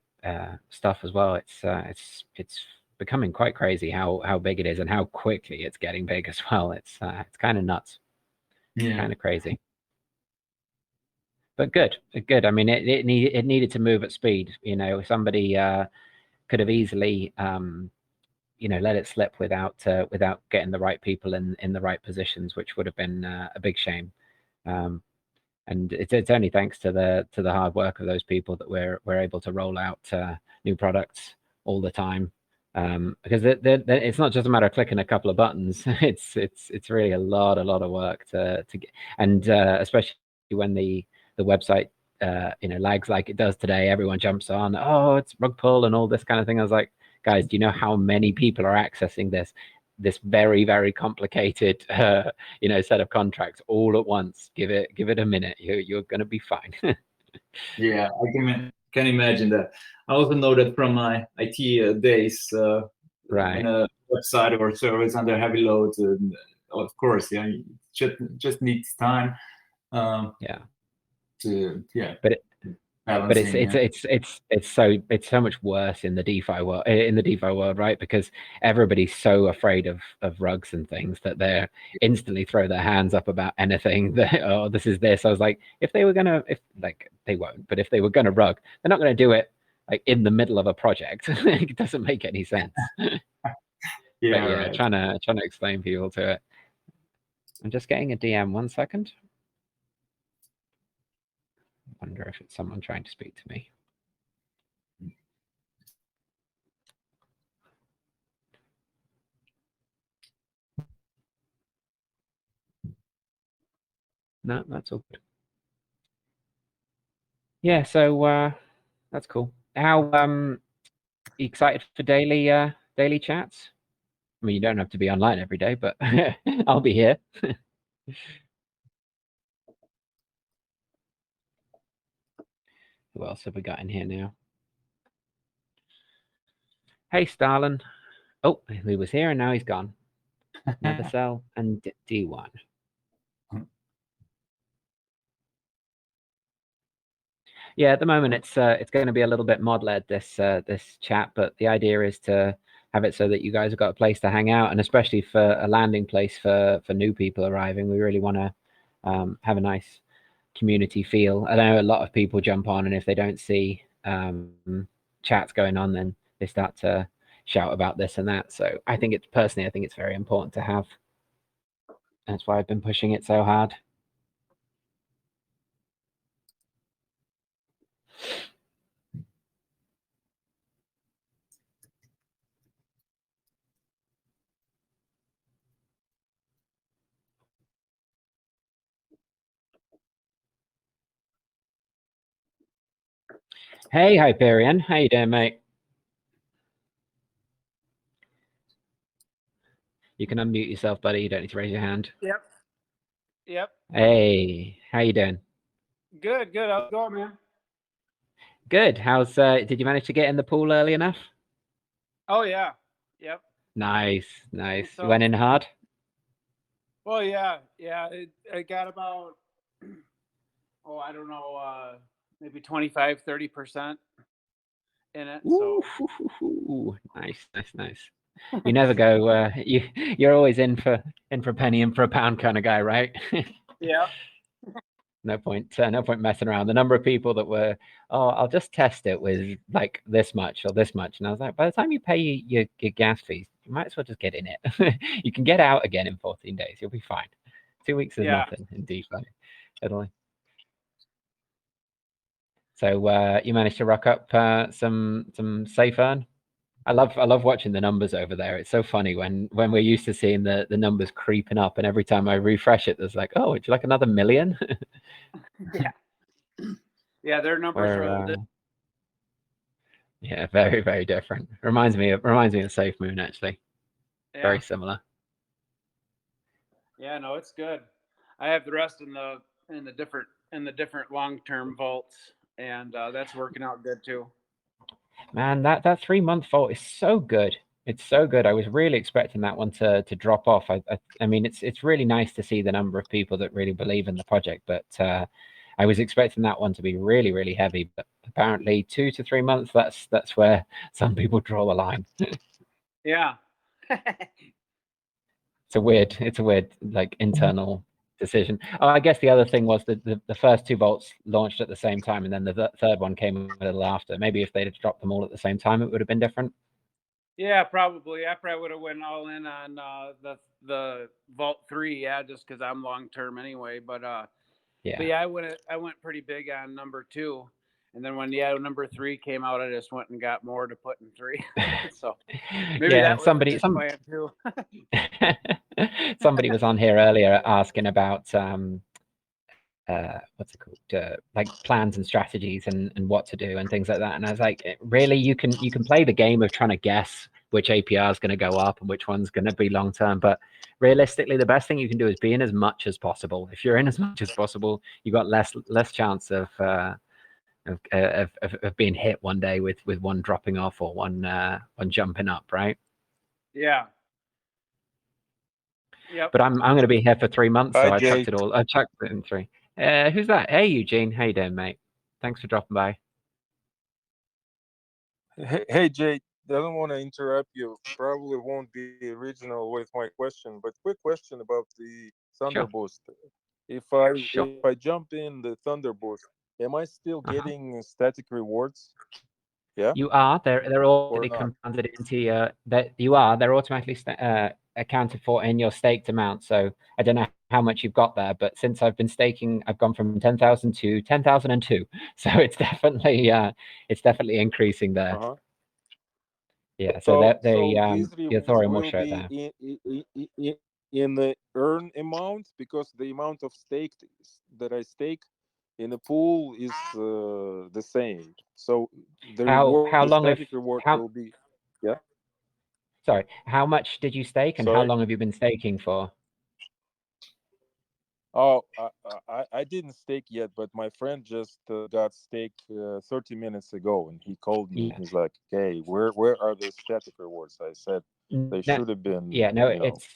stuff as well. It's becoming quite crazy how big it is and how quickly it's getting big as well. It's kind of nuts. Yeah. Kind of crazy. But good. I mean, it needed to move at speed. Somebody could have easily, let it slip without getting the right people in the right positions, which would have been a big shame. And and it's only thanks to the hard work of those people that we're able to roll out new products all the time. Because it's not just a matter of clicking a couple of buttons. It's really a lot of work to get, and especially when the website lags like it does today. Everyone jumps on, oh, it's rug pull and all this kind of thing. I was like, guys, do you know how many people are accessing this very, very complicated set of contracts all at once? Give it a minute. You're gonna be fine. Yeah, I can imagine that. I also know that from my IT days, right, when a website or service under heavy load, of course, yeah, it just needs time. yeah. But it's so much worse in the DeFi world, right? Because everybody's so afraid of rugs and things that they're instantly throw their hands up about anything. Oh, this is this. I was like, if they won't, but if they were gonna rug, they're not gonna do it like in the middle of a project. It doesn't make any sense. Yeah, right. trying to explain people to it. I'm just getting a DM. 1 second. Wonder if it's someone trying to speak to me. No, that's all good. Yeah, so that's cool. How excited for daily chats? I mean, you don't have to be online every day, but I'll be here. Who else have we got in here now? Hey, Stalin. Oh, he was here and now he's gone. Never sell and D1. Yeah, at the moment it's going to be a little bit mod led, this chat, but the idea is to have it so that you guys have got a place to hang out, and especially for a landing place for new people arriving. We really want to have a nice community feel. I know a lot of people jump on, and if they don't see chats going on, then they start to shout about this and that. So I think it's very important to have. That's why I've been pushing it so hard. Hey, Hyperion. How you doing, mate? You can unmute yourself, buddy. You don't need to raise your hand. Yep. Hey, how you doing? Good. How's it going, man? Good. How's did you manage to get in the pool early enough? Oh yeah. Yep. Nice. So, Went in hard? Well, yeah. It got about I don't know, maybe 25-30% in it. Ooh, so nice. You never go you're always in for a penny, in for a pound kind of guy, right? Yeah. No point messing around. The number of people that were, I'll just test it with like this much or this much, and I was like, by the time you pay your gas fees, you might as well just get in it. You can get out again in 14 days. You'll be fine. 2 weeks is nothing in DeFi, totally. So you managed to rock up some safe earn. I love watching the numbers over there. It's so funny when we're used to seeing the numbers creeping up, and every time I refresh it, there's like, oh, would you like another million? Yeah, their numbers are yeah, very, very different. Reminds me of Safe Moon, actually. Yeah. Very similar. Yeah, no, it's good. I have the rest in the different long-term vaults, and that's working out good too. Man, that 3-month vault is so good. It's so good. I was really expecting that one to drop off. I mean, it's really nice to see the number of people that really believe in the project, but I was expecting that one to be really, really heavy. But apparently 2 to 3 months, that's where some people draw the line. Yeah. It's a weird like internal decision. Oh, I guess the other thing was that the first 2 vaults launched at the same time, and then the third one came a little after. Maybe if they'd have dropped them all at the same time, it would have been different. Yeah, probably. I probably would have went all in on the Vault 3, yeah, just because I'm long term anyway. But Yeah. But yeah, I went pretty big on number 2. And then when number 3 came out, I just went and got more to put in 3. So maybe yeah, that was a good plan too. Somebody was on here earlier asking about what's it called, like plans and strategies and what to do and things like that. And I was like, really, you can play the game of trying to guess which APR is going to go up and which one's going to be long term, but realistically, the best thing you can do is be in as much as possible. If you're in as much as possible, you got less chance of being hit one day with one dropping off or one jumping up, right? Yeah. Yep. But I'm going to be here for 3 months, so Hi, I Jay. chucked it all. I chucked it in 3. Who's that? Hey, Eugene. How you doing, mate? Thanks for dropping by. Hey, Jay. I don't want to interrupt you. Probably won't be original with my question, but quick question about the Thunder Boost. If I jump in the Thunder Boost, am I still getting static rewards? Yeah, you are. They're all compounded into they're automatically accounted for in your staked amount. So I don't know how much you've got there, but since I've been staking, I've gone from 10,000 to 10,002. So it's definitely increasing there. Yeah. So the Thoreum will show there. In the earn amount, because the amount of stake that I stake in the pool is the same. So the static reward will be, yeah. Sorry, how much did you stake, and how long have you been staking for? Oh, I didn't stake yet, but my friend just got staked 30 minutes ago, and he called me. Yeah. He's like, "Hey, where are the static rewards?" I said they should have been. Yeah, no, it's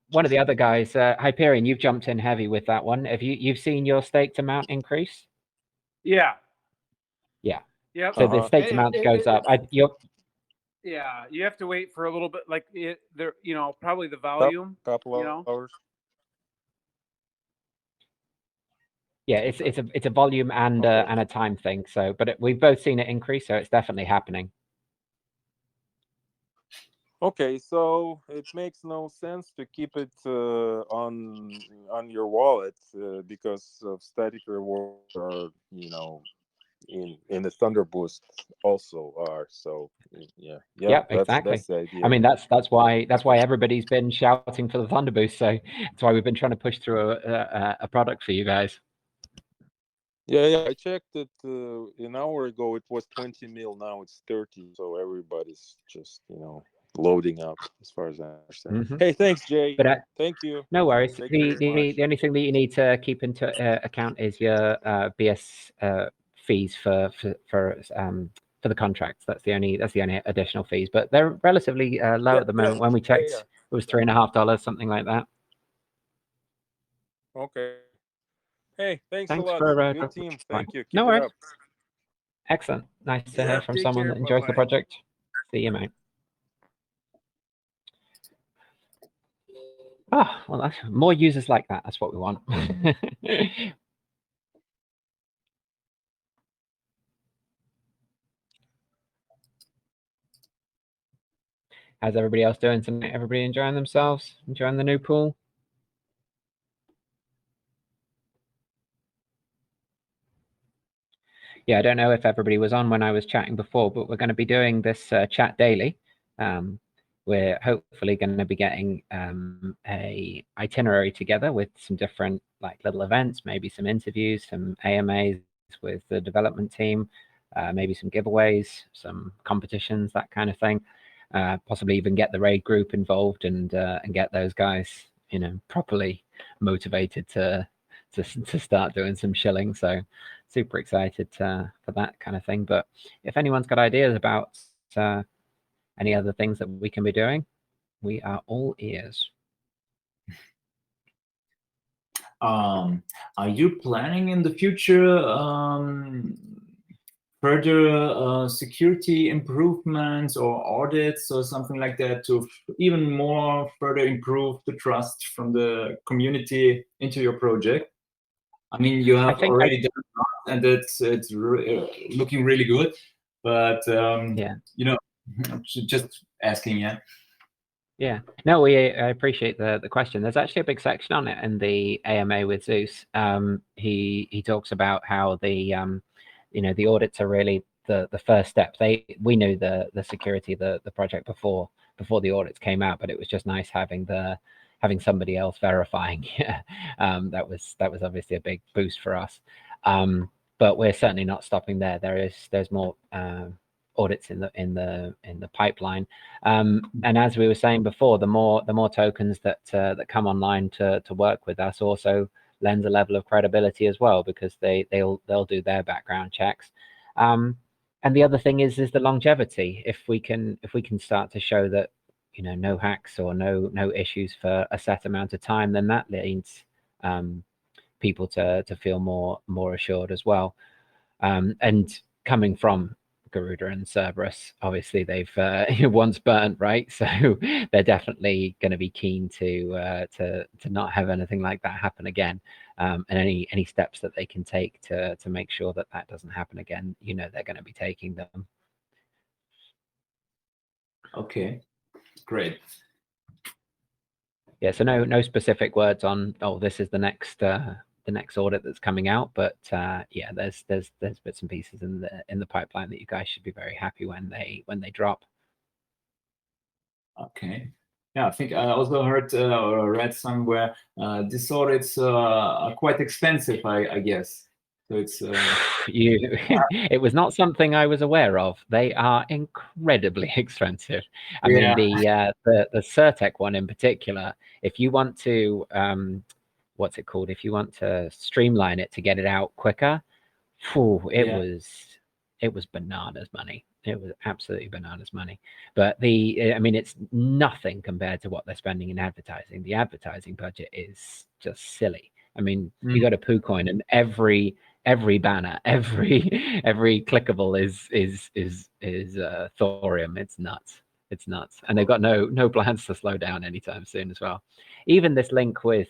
one of the other guys, Hyperion. You've jumped in heavy with that one. Have you've seen your staked amount increase? Yeah. Yeah. Yep. So the staked amount goes up. Yeah, you have to wait for a little bit, like probably the volume. Couple of hours. Yeah, it's a volume and a time thing. So, but we've both seen it increase, so it's definitely happening. Okay, so it makes no sense to keep it on your wallet because of static rewards are in the Thunder Boost also are. So yeah, exactly. That's the idea. I mean, that's why everybody's been shouting for the Thunder Boost. So that's why we've been trying to push through a product for you guys. Yeah, I checked it an hour ago. It was 20 mil. Now it's 30. So everybody's just loading up, as far as I understand. Mm-hmm. Hey, thanks, Jay. But thank you. No worries. The only thing that you need to keep into account is your BS fees for the contracts. That's the only additional fees, but they're relatively low at the moment. When we checked, it was $3.50, something like that. Okay. Hey, thanks a lot. For good team. Thank you. Keep no worries. it up. Excellent. Nice to hear from someone that enjoys the project. See you, mate. Oh, well, that's more users like that. That's what we want. How's everybody else doing tonight? Everybody enjoying themselves? Enjoying the new pool? Yeah, I don't know if everybody was on when I was chatting before, but we're going to be doing this chat daily. We're hopefully going to be getting a itinerary together with some different little events, maybe some interviews, some AMAs with the development team, maybe some giveaways, some competitions, that kind of thing. Possibly even get the raid group involved and get those guys, properly motivated to start doing some shilling. So super excited for that kind of thing. But if anyone's got ideas about any other things that we can be doing, we are all ears. Are you planning in the future further security improvements or audits or something like that to even more further improve the trust from the community into your project? I mean, you have already done that, and it's looking really good. But just asking, yeah. Yeah, no, I appreciate the question. There's actually a big section on it in the AMA with Zeus. He talks about how the the audits are really the first step. We knew the security of the project before the audits came out, but it was just nice having somebody else verifying. That was obviously a big boost for us. But we're certainly not stopping there. There's more audits in the pipeline. And as we were saying before, the more tokens that come online to work with us also lends a level of credibility as well, because they'll do their background checks. And the other thing is the longevity. If we can start to show that no hacks or no issues for a set amount of time, then that leads people to feel more assured as well. And coming from Garuda and Cerberus, obviously they've once burnt, right? So they're definitely going to be keen to not have anything like that happen again. And any steps that they can take to make sure that doesn't happen again, they're going to be taking them. Okay, great. Yeah, so no specific words on this is the next audit that's coming out, but yeah, there's bits and pieces in the pipeline that you guys should be very happy when they drop. Okay. Yeah, I think I also heard or read somewhere these audits are quite expensive, I guess. So it's it was not something I was aware of. They are incredibly expensive. I mean, the Certec one in particular, if you want to what's it called? If you want to streamline it to get it out quicker, it was bananas money. It was absolutely bananas money. But I mean, it's nothing compared to what they're spending in advertising. The advertising budget is just silly. I mean, you go to PooCoin and every banner, every clickable is Thoreum. It's nuts. It's nuts. And they've got no plans to slow down anytime soon as well. Even this link with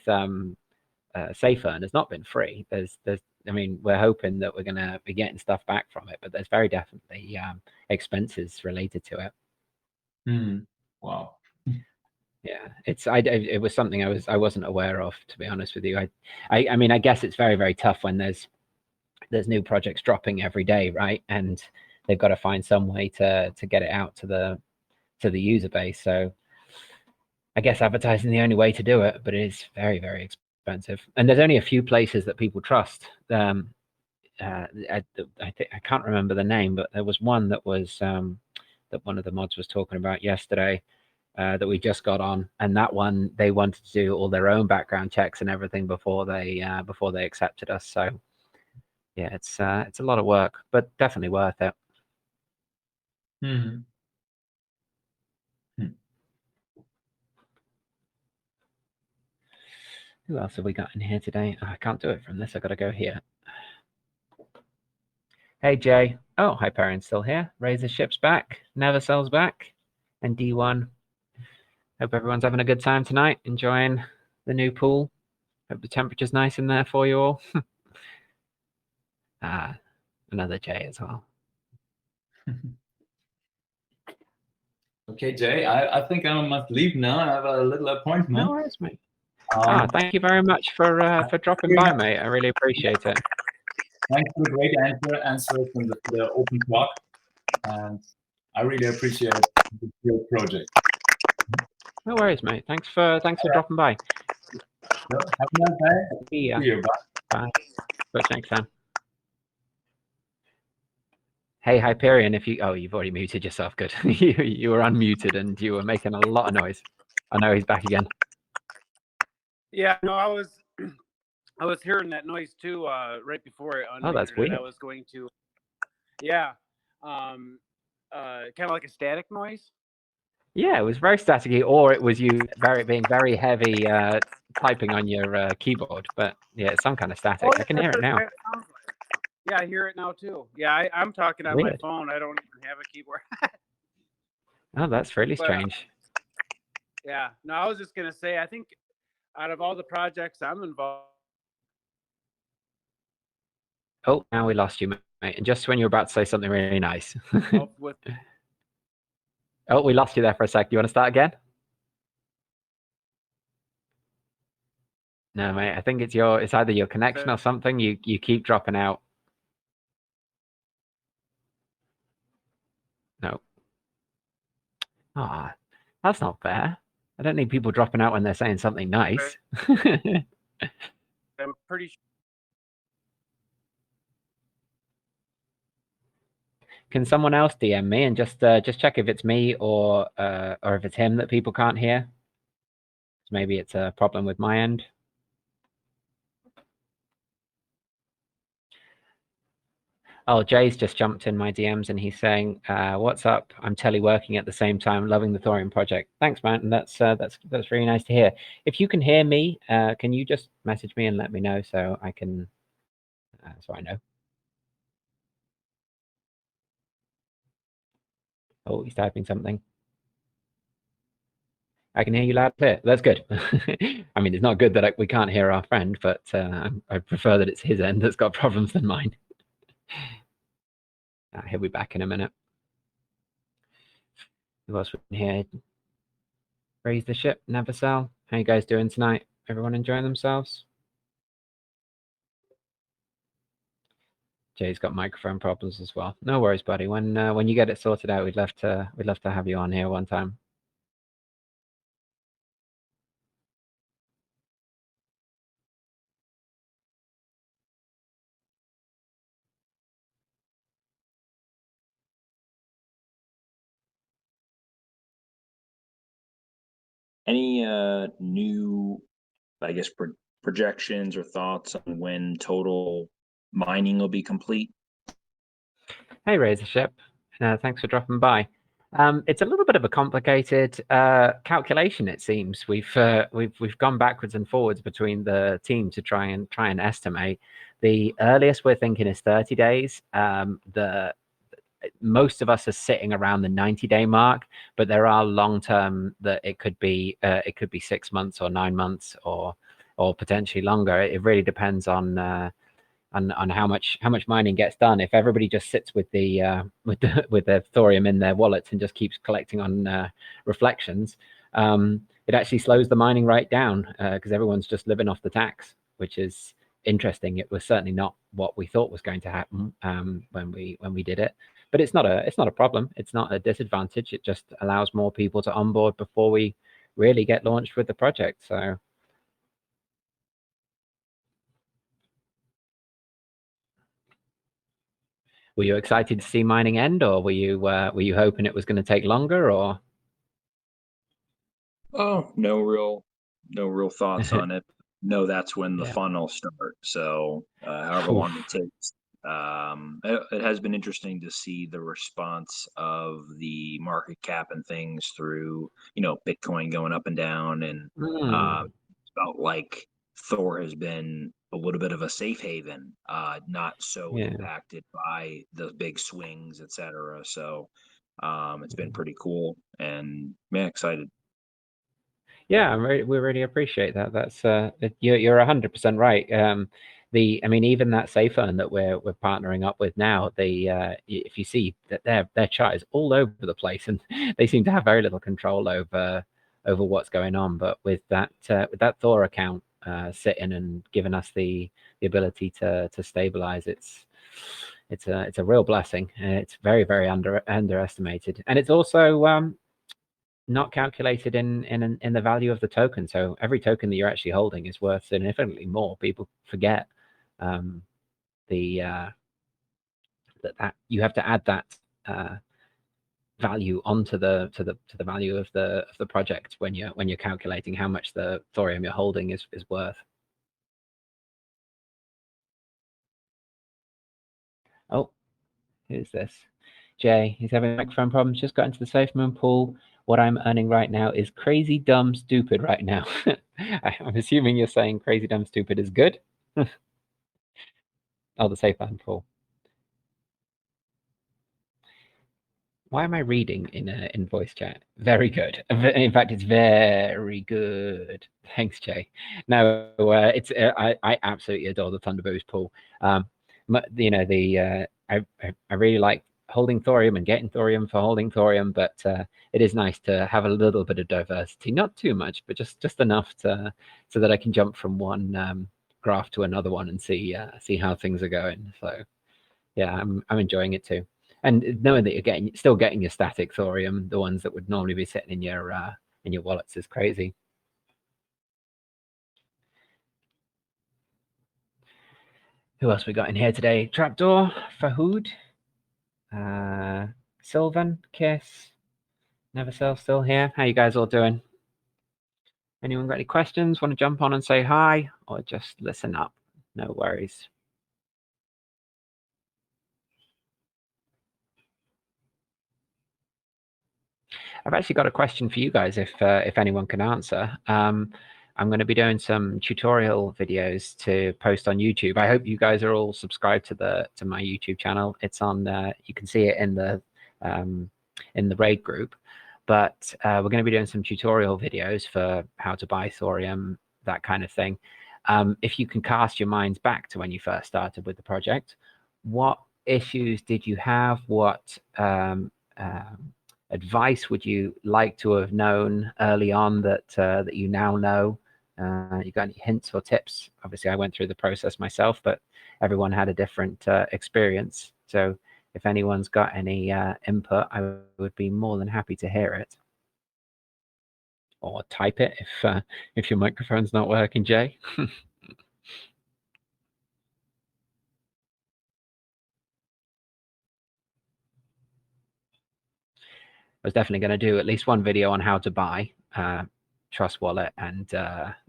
SafeEarn has not been free. I mean, we're hoping that we're going to be getting stuff back from it, but there's very definitely expenses related to it. Wow. Yeah, it was something I wasn't aware of, to be honest with you. I mean, I guess it's very, very tough when there's new projects dropping every day, right? And they've got to find some way to get it out to the user base. So I guess advertising the only way to do it, but it is very, very expensive. And there's only a few places that people trust. I can't remember the name, but there was one that was that one of the mods was talking about yesterday that we just got on, and that one they wanted to do all their own background checks and everything before they accepted us. So yeah, it's a lot of work, but definitely worth it. Who else have we got in here today? Oh, I can't do it from this. I got to go here. Hey, Jay. Oh, Hyperion's still here. Razor Ship's back. Never Sells back. And D1. Hope everyone's having a good time tonight, enjoying the new pool. Hope the temperature's nice in there for you all. Another Jay as well. Okay, Jay, I think I must leave now. I have a little appointment. No worries, mate. Thank you very much for dropping by, mate. I really appreciate it. Thanks for the great answers and the open talk. And I really appreciate your project. No worries, mate. Thanks for dropping by. So, have a nice day. See ya. See you. Bye. Bye. But next time. Hey, Hyperion, you've already muted yourself. Good. you were unmuted and you were making a lot of noise. I know he's back again. Yeah, no, I was hearing that noise too right before it. Oh, that's weird. I was going to, yeah, kind of like a static noise. Yeah, it was very staticky, or it was you being very heavy typing on your keyboard. But yeah, it's some kind of static. I can hear it now. Yeah, I hear it now too. Yeah, I'm talking on my phone. I don't even have a keyboard. Oh, that's really strange. Yeah, no, I was just gonna say, I think out of all the projects I'm involved. Oh, now we lost you, mate. And just when you're about to say something really nice. Oh, we lost you there for a sec. Do you want to start again? No, mate. I think it's either your connection or something. You keep dropping out. No. Ah, that's not fair. I don't need people dropping out when they're saying something nice. I'm pretty sure. Can someone else DM me and just check if it's me or if it's him that people can't hear? Maybe it's a problem with my end. Oh, Jay's just jumped in my DMs and he's saying, "What's up? I'm teleworking at the same time, loving the Thoreum project." Thanks, man, and that's really nice to hear. If you can hear me, can you just message me and let me know so I can, so I know. Oh, he's typing something. I can hear you loud and clear. That's good. I mean, it's not good that we can't hear our friend, but I prefer that it's his end that's got problems than mine. He'll be back in a minute. Who else we can hear? Raise the ship, never sell. How you guys doing tonight? Everyone enjoying themselves? Jay's got microphone problems as well. No worries, buddy. When you get it sorted out, we'd love to have you on here one time. Any new, I guess, projections or thoughts on when total mining will be complete? Hey, Razor Ship. Thanks for dropping by. It's a little bit of a complicated calculation. It seems we've gone backwards and forwards between the team to try and estimate. The earliest we're thinking is 30 days. Most of us are sitting around the 90-day mark, but there are long-term that it could be 6 months or 9 months or potentially longer. It really depends on how much mining gets done. If everybody just sits with their thorium in their wallets and just keeps collecting on reflections, it actually slows the mining right down because everyone's just living off the tax, which is interesting. It was certainly not what we thought was going to happen when we did it. But it's not a problem. It's not a disadvantage. It just allows more people to onboard before we really get launched with the project. So were you excited to see mining end, or were you hoping it was going to take longer, or? Oh, no real thoughts on it. No, that's when the fun will start. So however long it takes. It has been interesting to see the response of the market cap and things through, Bitcoin going up and down, and felt like Thor has been a little bit of a safe haven, not so impacted by the big swings, etc. So it's been pretty cool, and excited. Yeah, we really appreciate that. That's you're 100% right. Even that safe earn that we're partnering up with now, if you see that their chart is all over the place, and they seem to have very little control over what's going on. But with that Thor account sitting and giving us the ability to stabilize, it's a real blessing. It's very, very underestimated, and it's also not calculated in the value of the token. So every token that you're actually holding is worth significantly more. People forget that you have to add that value onto the value of the project when you're calculating how much the thorium you're holding is worth. Oh, who's this? Jay, he's having microphone problems. Just got into the Safe Moon pool. What I'm earning right now is crazy, dumb, stupid right now. I'm assuming you're saying crazy, dumb, stupid is good. Oh, the Safe Moon pool. Why am I reading in voice chat? Very good. In fact, it's very good. Thanks, Jay. No, it's I absolutely adore the Thunder Boost pool. I really like holding thorium and getting thorium for holding thorium, but it is nice to have a little bit of diversity, not too much, but just enough so that I can jump from one graph to another one and see how things are going. So yeah, I'm enjoying it too, and knowing that you're still getting your static thorium, the ones that would normally be sitting in your wallets, is crazy. Who else we got in here today? Trapdoor, Fahood, Sylvan, Kiss, Nevercell still here. How you guys all doing? Anyone got any questions? Want to jump on and say hi, or just listen up? No worries. I've actually got a question for you guys, if anyone can answer. I'm going to be doing some tutorial videos to post on YouTube. I hope you guys are all subscribed to my YouTube channel. It's on. You can see it in the raid group. But we're going to be doing some tutorial videos for how to buy thorium, that kind of thing. If you can cast your minds back to when you first started with the project, what issues did you have? What advice would you like to have known early on that you now know? You got any hints or tips? Obviously, I went through the process myself, but everyone had a different experience. So if anyone's got any input, I would be more than happy to hear it. Or type it if your microphone's not working, Jay. I was definitely going to do at least one video on how to buy Trust Wallet and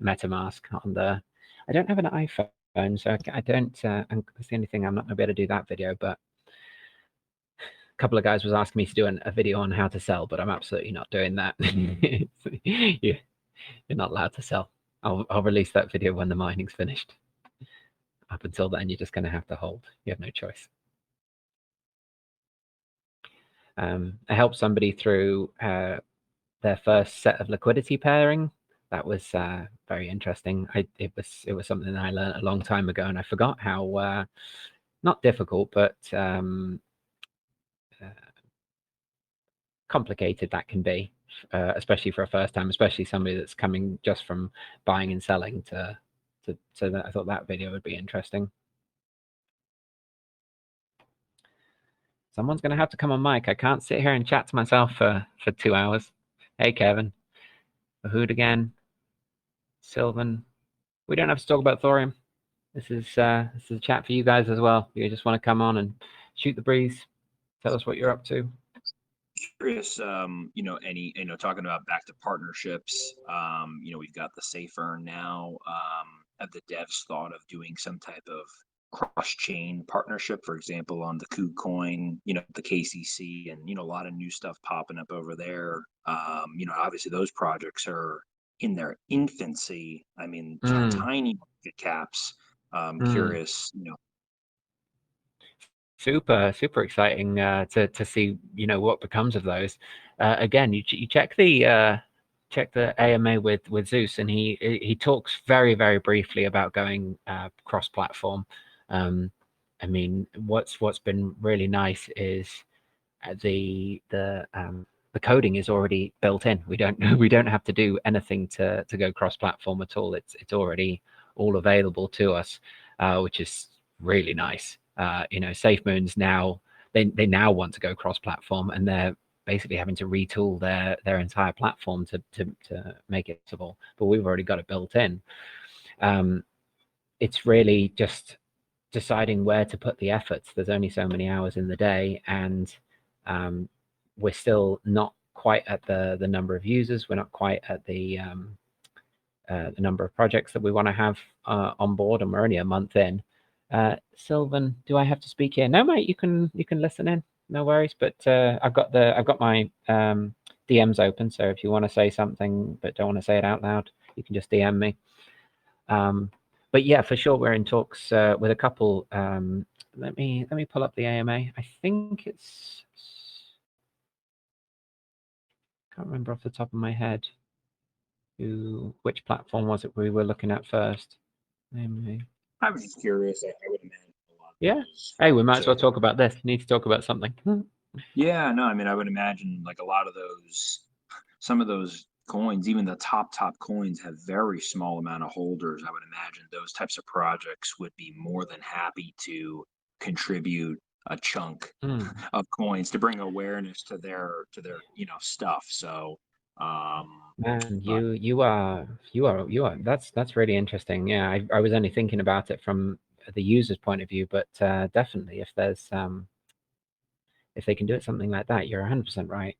MetaMask on the. I don't have an iPhone, so I don't. That's the only thing I'm not going to be able to do that video. But a couple of guys was asking me to do a video on how to sell, but I'm absolutely not doing that. You're not allowed to sell. I'll release that video when the mining's finished. Up until then, you're just going to have to hold. You have no choice. I helped somebody through their first set of liquidity pairing. That was very interesting. It was something that I learned a long time ago, and I forgot how not difficult, but complicated that can be, especially for a first time, especially somebody that's coming just from buying and selling so that I thought that video would be interesting. Someone's going to have to come on mic. I can't sit here and chat to myself for 2 hours. Hey, Kevin. Ahood again. Sylvan. We don't have to talk about thorium. This is a chat for you guys as well. You just want to come on and shoot the breeze. Tell us what you're up to. Curious, talking about back to partnerships. We've got the Safe Earn now. Have the devs thought of doing some type of cross-chain partnership, for example, on the KuCoin, the KCC, and a lot of new stuff popping up over there. Obviously those projects are in their infancy. I mean, tiny market caps. Curious, Super exciting to see what becomes of those. Again, you check the AMA with Zeus, and he talks very briefly about going cross-platform. I mean, what's been really nice is the coding is already built in. We don't have to do anything to go cross-platform at all. It's already all available to us, which is really nice. SafeMoon's now they now want to go cross-platform, and they're basically having to retool their entire platform to make it possible. But we've already got it built in. It's really just deciding where to put the efforts. There's only so many hours in the day, and we're still not quite at the number of users. We're not quite at the number of projects that we want to have on board, and we're only a month in. Sylvan, do I have to speak here? No, mate. You can listen in. No worries. But I've got my DMs open. So if you want to say something but don't want to say it out loud, you can just DM me. But yeah, for sure, we're in talks with a couple. Let me pull up the AMA. I think it's. Can't remember off the top of my head. Which platform was it we were looking at first? AMA. I was just curious. I would imagine a lot. Yeah. Hey, we might as well talk about this. Need to talk about something. Yeah, no, I mean, I would imagine like a lot of those, some of those coins, even the top coins have very small amount of holders. I would imagine those types of projects would be more than happy to contribute a chunk of coins to bring awareness to their stuff. So Man, but you are that's really interesting. Yeah, I was only thinking about it from the user's point of view, but definitely if there's if they can do it something like that, you're 100% right.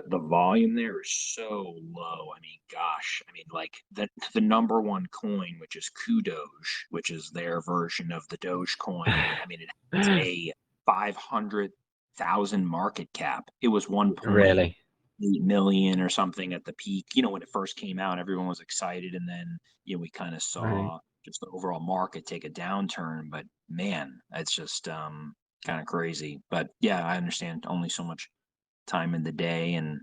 the volume there is so low. I mean, gosh, I mean, like the number one coin, which is Kudoge, which is their version of the Doge coin. I mean, it has a 500,000 market cap. It was 1.8 Really? million or something at the peak. You know, when it first came out, everyone was excited, and then we kind of saw just the overall market take a downturn. But man, it's just kind of crazy. But yeah, I understand only so much time in the day, and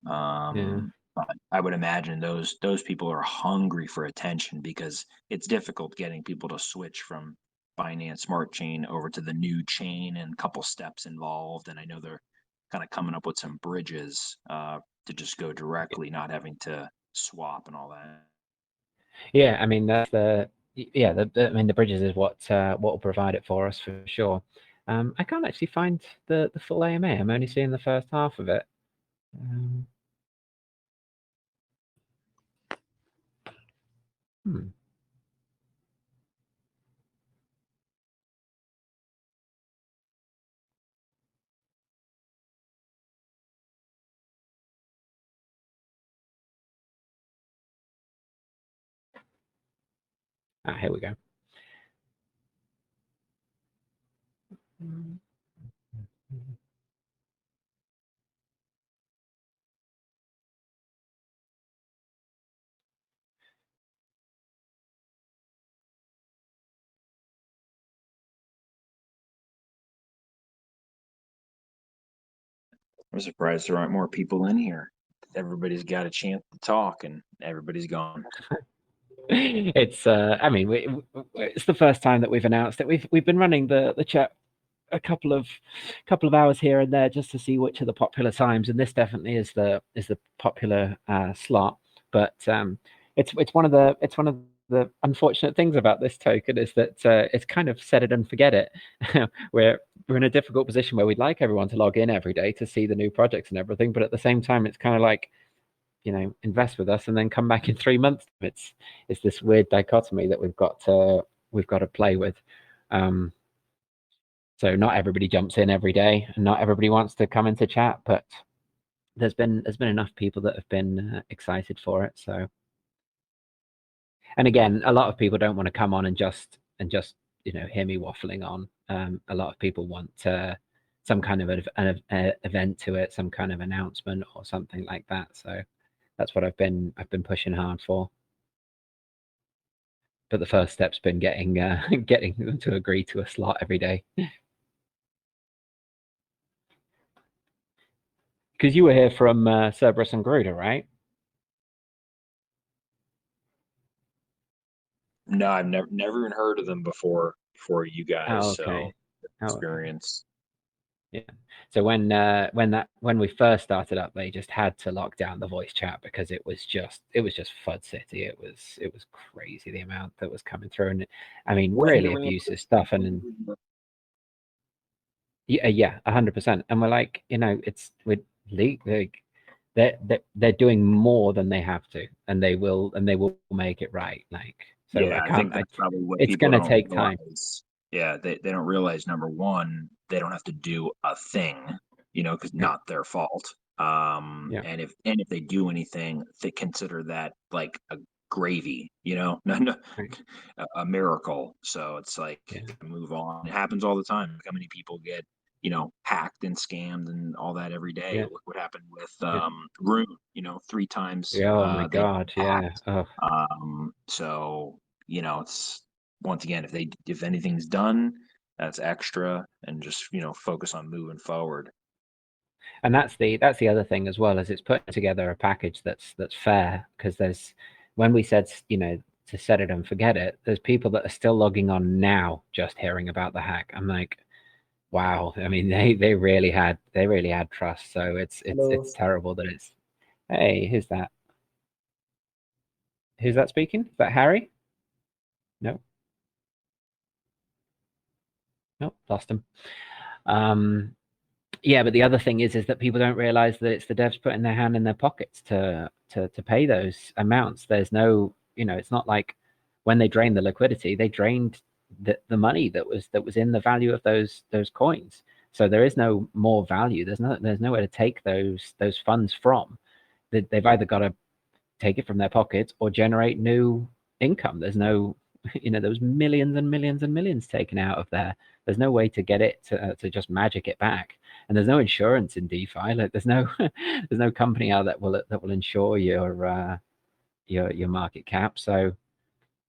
but I would imagine those people are hungry for attention, because it's difficult getting people to switch from Binance Smart Chain over to the new chain, and a couple steps involved. And I know they're kind of coming up with some bridges to just go directly, not having to swap and all that. Yeah, I mean that's I mean the bridges is what will provide it for us for sure. I can't actually find the full AMA. I'm only seeing the first half of it. Here we go. I'm surprised there aren't more people in here. Everybody's got a chance to talk, and everybody's gone. It's I mean it's the first time that we've announced it. We've been running the chat a couple of hours here and there just to see which are the popular times, and this definitely is the popular slot. But it's one of the unfortunate things about this token is that it's kind of set it and forget it. we're in a difficult position where we'd like everyone to log in every day to see the new projects and everything, but at the same time it's kind of like, invest with us and then come back in 3 months. It's this weird dichotomy that we've got to play with. So not everybody jumps in every day, and not everybody wants to come into chat, but there's been enough people that have been excited for it. So, and again, a lot of people don't want to come on and just hear me waffling on. A lot of people want some kind of an event to it, some kind of announcement or something like that. So that's what I've been pushing hard for. But the first step's been getting them to agree to a slot every day. Because you were here from Cerberus and Garuda, right? No, I've never even heard of them before you guys. Oh, okay. So experience. Yeah. So when we first started up, they just had to lock down the voice chat because it was just FUD city. It was crazy the amount that was coming through, and I mean really abusive stuff. And yeah, 100%. And we're like, we're like they're doing more than they have to, and they will make it right. Like, so yeah, I think that's probably what it's going to take time. Yeah, they don't realize, number one, they don't have to do a thing, because not their fault. And if they do anything, they consider that like a gravy, no, a miracle. So it's like, move on. It happens all the time. How many people get hacked and scammed and all that every day? Look what happened with Rune, 3 times. Oh my God, yeah. So it's, once again, if anything's done, that's extra, and just focus on moving forward. And that's the other thing as well, is it's putting together a package that's fair, because when we said, you know, to set it and forget it, there's people that are still logging on now just hearing about the hack. I'm like, wow. I mean, they really had trust. So it's terrible that it's. Hey, who's that? Who's that speaking? Is that Harry? No. Nope, lost him. Yeah, but the other thing is that people don't realize that it's the devs putting their hand in their pockets to pay those amounts. There's no, you know, it's not like when they drained the liquidity, they drained the money that was in the value of those coins. So there is no more value. There's nowhere to take those funds from. They've either got to take it from their pockets or generate new income. There's no, you know, there was millions and millions and millions taken out of there. There's no way to get it to just magic it back, and there's no insurance in DeFi. Like there's no company out that will insure your market cap. So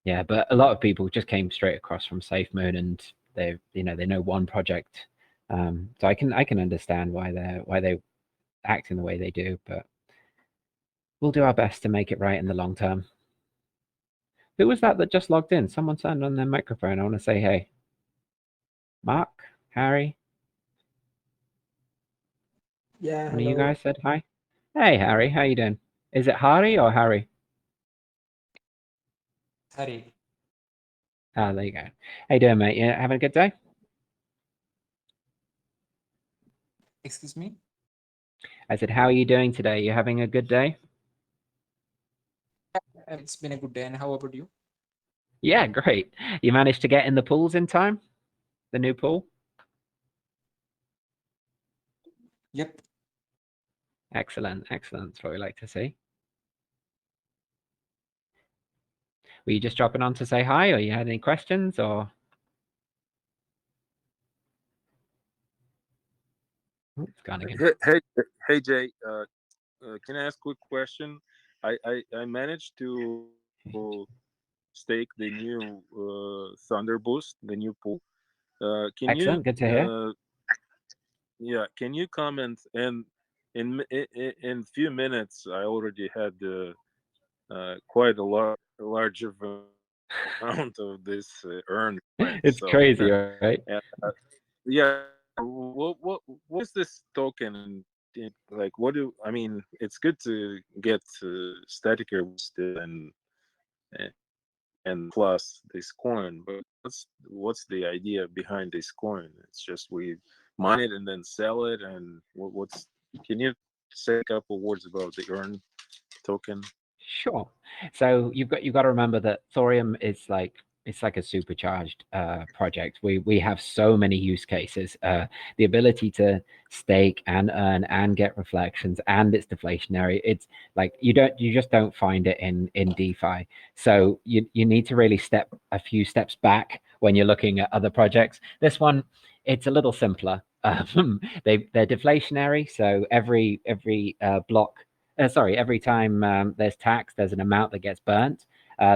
yeah, but a lot of people just came straight across from SafeMoon, and they know one project. So I can understand why they act in the way they do, but we'll do our best to make it right in the long term. Who was that just logged in? Someone turned on their microphone. I want to say hey. Mark? Harry? Yeah, One of you guys said hi? Hey, Harry. How you doing? Is it Hari or Harry? Harry. Ah, there you go. How you doing, mate? You having a good day? Excuse me? I said, how are you doing today? You having a good day? It's been a good day. And how about you? Yeah, great. You managed to get in the pools in time? The new pool? Yep. Excellent, excellent. That's what we like to see. Were you just dropping on to say hi, or you had any questions, or? Oh, it's gone again. Hey, Jay. Can I ask a quick question? I managed to stake the new Thunder Boost, the new pool. Can Excellent. Good to hear. Yeah, can you comment? And in few minutes, I already had quite a large amount of this earned. It's so, crazy, right? Yeah. What is this token? And like, what do I mean? It's good to get static still and plus this coin, but what's the idea behind this coin? It's just we mine it and then sell it, and what's? Can you say a couple words about the earn token? Sure. So you've got to remember that Thoreum is like, it's like a supercharged project. We have so many use cases. The ability to stake and earn and get reflections, and it's deflationary. It's like you just don't find it in DeFi. So you need to really step a few steps back when you're looking at other projects. This one, it's a little simpler. They're deflationary. So every block. Sorry, every time there's tax, there's an amount that gets burnt.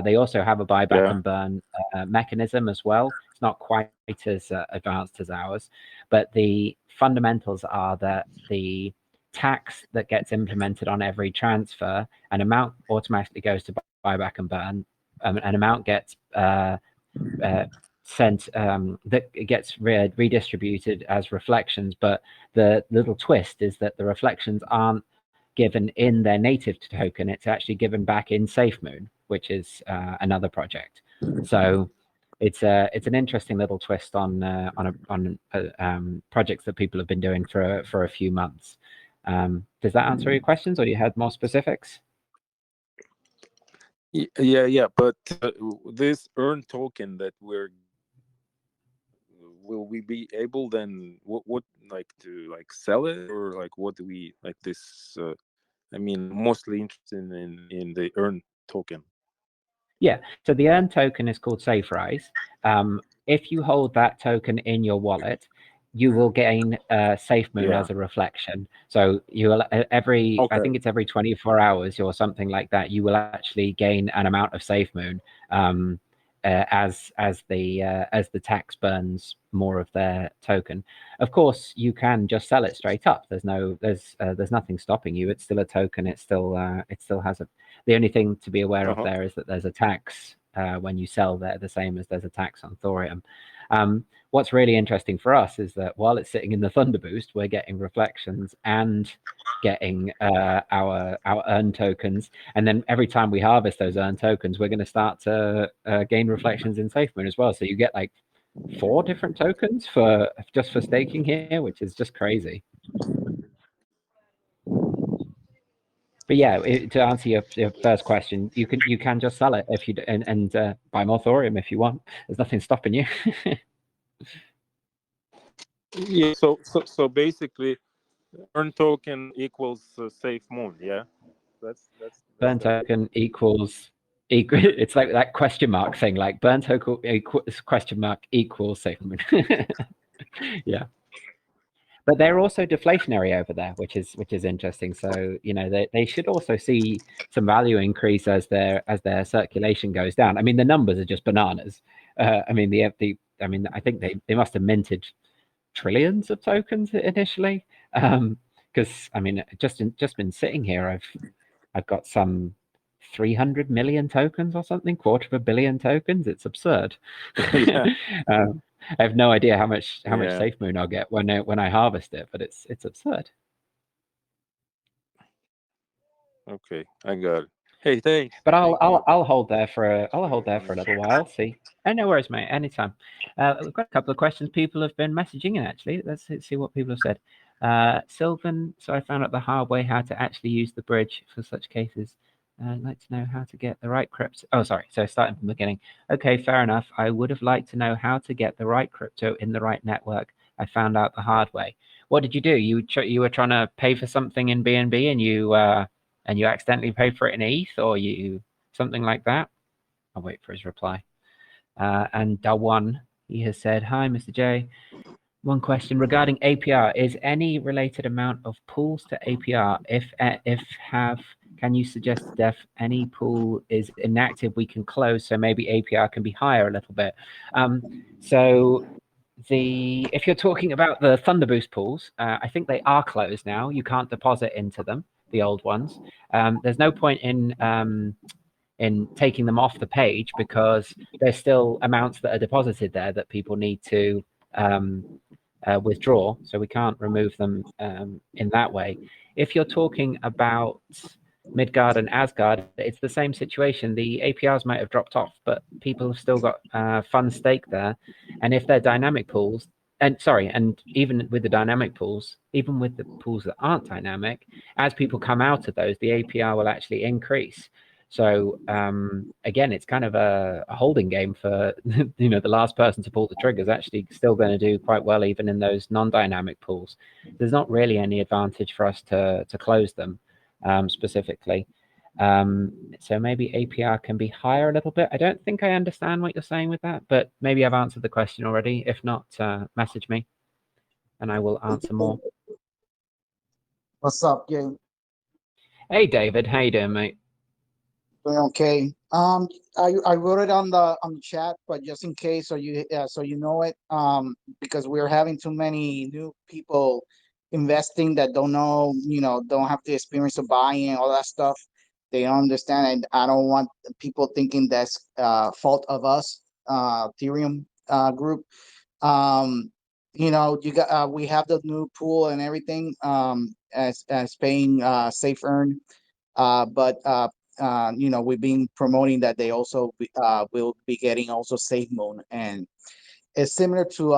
They also have a buyback and burn mechanism as well. It's not quite as advanced as ours, but the fundamentals are that the tax that gets implemented on every transfer, an amount automatically goes to buyback and burn. An amount gets sent that gets redistributed as reflections, but the little twist is that the reflections aren't given in their native token. It's actually given back in SafeMoon, which is another project. So it's an interesting little twist on projects that people have been doing for a few months. Does that answer your questions, or you had more specifics? Yeah, but this earn token that will we be able then what like to like sell it, or like what do we like this I mean, mostly interested in the earn token. Yeah, so the earn token is called SafeRise. If you hold that token in your wallet, you will gain SafeMoon as a reflection. So you will I think it's every 24 hours or something like that, you will actually gain an amount of SafeMoon as the tax burns more of their token. Of course, you can just sell it straight up. There's nothing stopping you. It's still a token. It still has a. The only thing to be aware of there is that there's a tax when you sell there, the same as there's a tax on Thoreum. What's really interesting for us is that while it's sitting in the Thunder Boost, we're getting reflections and getting our earn tokens, and then every time we harvest those earn tokens, we're going to start to gain reflections in SafeMoon as well. So you get like 4 different tokens for staking here, which is just crazy. But yeah, to answer your first question, you can just sell it if you and buy more Thoreum if you want. There's nothing stopping you. Yeah. So basically, earn token equals SafeMoon. Yeah. That's burn token equals. It's like that question mark thing, like burn token question mark equals SafeMoon. Yeah. But they're also deflationary over there, which is interesting. So they should also see some value increase as their circulation goes down. I mean, the numbers are just bananas. I mean, I think they must have minted trillions of tokens initially. Because I mean, just been sitting here, I've got some 300 million tokens or something, 250 million tokens. It's absurd. Yeah. I have no idea how much SafeMoon I'll get when I harvest it, but it's absurd. okay. I got it. Hey, thanks. But I'll hold there for a little while. See, no worries, mate. Anytime. We've got a couple of questions people have been messaging in. Actually, let's see what people have said. Sylvan, so I found out the hard way how to actually use the bridge for such cases. I'd like to know how to get the right crypto. Oh, sorry. So starting from the beginning. Okay, fair enough. I would have liked to know how to get the right crypto in the right network. I found out the hard way. What did you do? You were trying to pay for something in BNB and you accidentally paid for it in ETH, or something like that. I'll wait for his reply. And Dawan, he has said, "Hi, Mr. J. One question regarding APR. Is any related amount of pools to APR? If have, can you suggest if any pool is inactive, we can close, so maybe APR can be higher a little bit." So if you're talking about the Thunder Boost pools, I think they are closed now. You can't deposit into them, the old ones. There's no point in taking them off the page because there's still amounts that are deposited there that people need to withdraw, so we can't remove them in that way. If you're talking about Midgard and Asgard, it's the same situation. The APRs might have dropped off, but people have still got funds staked there. And if they're dynamic pools, and even with the dynamic pools, even with the pools that aren't dynamic, as people come out of those, the APR will actually increase. So again, it's kind of a holding game for the last person to pull the trigger is actually still going to do quite well even in those non-dynamic pools. There's not really any advantage for us to close them specifically. So maybe APR can be higher a little bit. I don't think I understand what you're saying with that, but maybe I've answered the question already. If not, message me and I will answer more. What's up, gang? Hey, David. How you doing, mate? Doing okay. I wrote it on the chat, but just in case, so you know it, because we're having too many new people investing that don't know, don't have the experience of buying all that stuff. They don't understand, and I don't want people thinking that's fault of us, Ethereum group. We have the new pool and everything, as paying safe earn, but we've been promoting that they also will be getting also SafeMoon, and it's similar to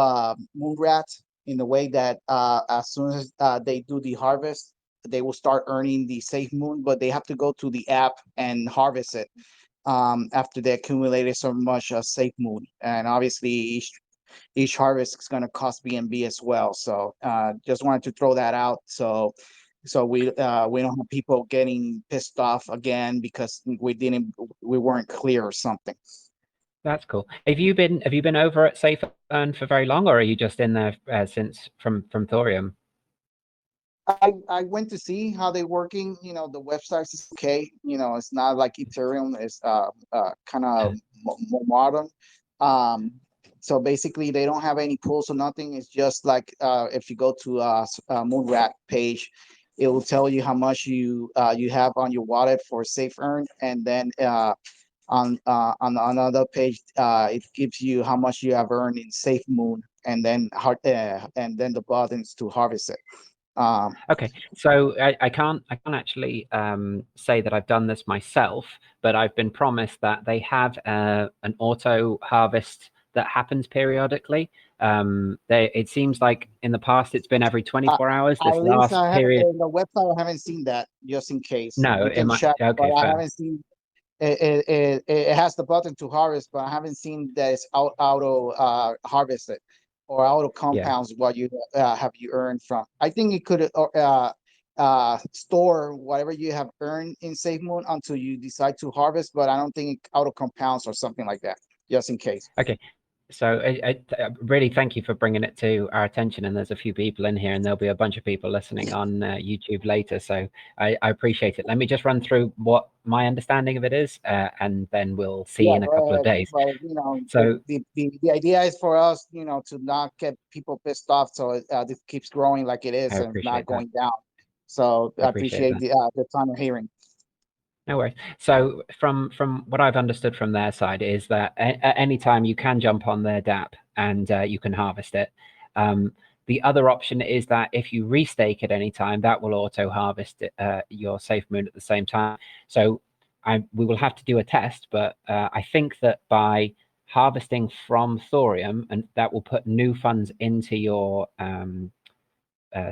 Moonrat in the way that as soon as they do the harvest, they will start earning the SafeMoon, but they have to go to the app and harvest it after they accumulated so much SafeMoon, and obviously each harvest is going to cost BNB as well. So just wanted to throw that out. So we don't have people getting pissed off again because we weren't clear or something. That's cool. Have you been over at Safe Earn for very long, or are you just in there since from Thoreum? I went to see how they're working. The website is okay. It's not like Ethereum. It's kind of more modern. So basically, they don't have any pools or nothing. It's just like if you go to Moonrat page, it will tell you how much you have on your wallet for safe earn, and then on another page, it gives you how much you have earned in Safe Moon, and then the buttons to harvest it. Okay, so I can't actually say that I've done this myself, but I've been promised that they have an auto harvest that happens periodically. It seems like in the past it's been every 24 hours. This last period, in the website, I haven't seen that. Just in case, no, you can might, check, okay, but I fair. haven't seen. It has the button to harvest, but I haven't seen that it's auto harvested or auto compounds what you have you earned from. I think it could store whatever you have earned in SafeMoon until you decide to harvest, but I don't think it auto compounds or something like that, just in case. Okay. So I really thank you for bringing it to our attention, and there's a few people in here, and there'll be a bunch of people listening on YouTube later, so I appreciate it. Let me just run through what my understanding of it is, and then we'll see in a couple of days. Well, so the idea is for us, to not get people pissed off, so it keeps growing like it is and not going down. So I appreciate the time of hearing. No worries. So from what I've understood from their side is that at any time you can jump on their DApp and you can harvest it. The other option is that if you restake at any time, that will auto harvest your SafeMoon at the same time. So we will have to do a test, but I think that by harvesting from Thoreum, and that will put new funds into your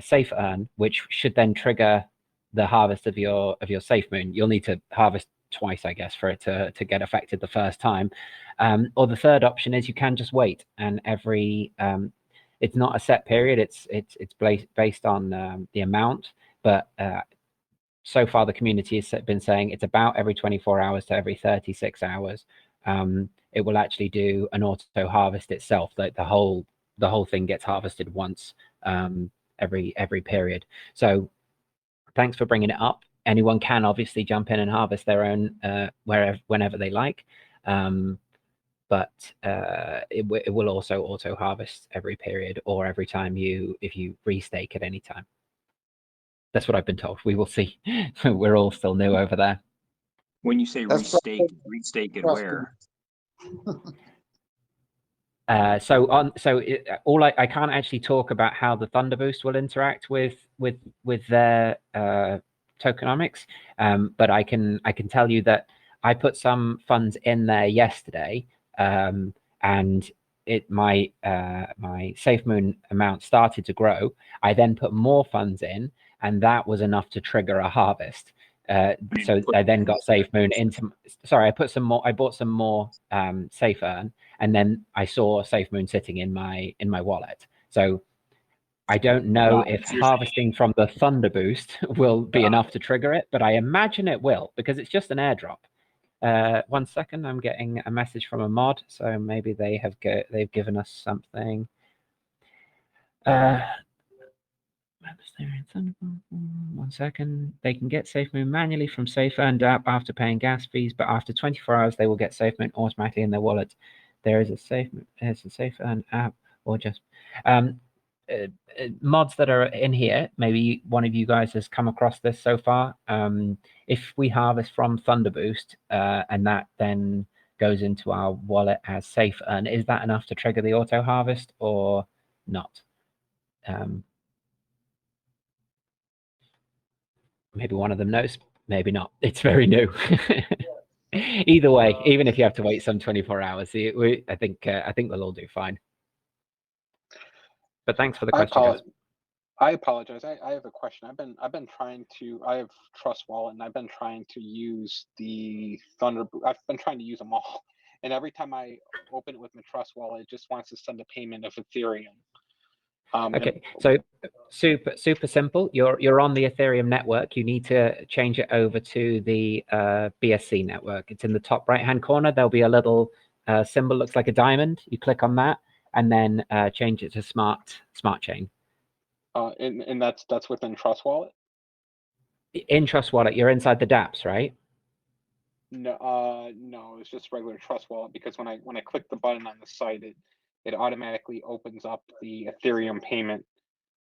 Safe Earn, which should then trigger the harvest of your SafeMoon. You'll need to harvest twice, I guess, for it to get affected the first time. Or the third option is you can just wait, and every it's not a set period. It's based on the amount, but so far the community has been saying it's about every 24 hours to every 36 hours. It will actually do an auto harvest itself. Like the whole thing gets harvested once every period. So thanks for bringing it up. Anyone can obviously jump in and harvest their own whenever they like, but it will also auto harvest every period or every time if you restake at any time. That's what I've been told. We will see. We're all still new over there. When you say restake it where? I can't actually talk about how the Thunder Boost will interact with their tokenomics, but I can tell you that I put some funds in there yesterday, and my SafeMoon amount started to grow. I then put more funds in, and that was enough to trigger a harvest. So I then got SafeMoon into. Sorry, I put some more. I bought some more Safe Earn, and then I saw SafeMoon sitting in my wallet. So I don't know if harvesting from the Thunder Boost will be enough to trigger it, but I imagine it will because it's just an airdrop. 1 second, I'm getting a message from a mod, so maybe they've given us something. 1 second. They can get SafeMoon manually from Safe Earned app after paying gas fees, but after 24 hours, they will get SafeMoon automatically in their wallet. There's a Safe Earned app, or just mods that are in here. Maybe one of you guys has come across this so far. If we harvest from Thunder Boost and that then goes into our wallet as Safe Earn, is that enough to trigger the auto harvest or not? Maybe one of them knows, maybe not. It's very new. Either way, even if you have to wait some 24 hours, I think we'll all do fine. But thanks for the question. I apologize. I have a question. I've been trying to. I have Trust Wallet, and I've been trying to use the Thunder. I've been trying to use them all, and every time I open it with my Trust Wallet, it just wants to send a payment of Ethereum. Okay, so super simple. You're on the Ethereum network. You need to change it over to the BSC network. It's in the top right-hand corner. There'll be a little symbol, looks like a diamond. You click on that, and then change it to Smart Chain. And that's within Trust Wallet. In Trust Wallet, you're inside the dApps, right? No, it's just regular Trust Wallet, because when I click the button on the site, it automatically opens up the Ethereum payment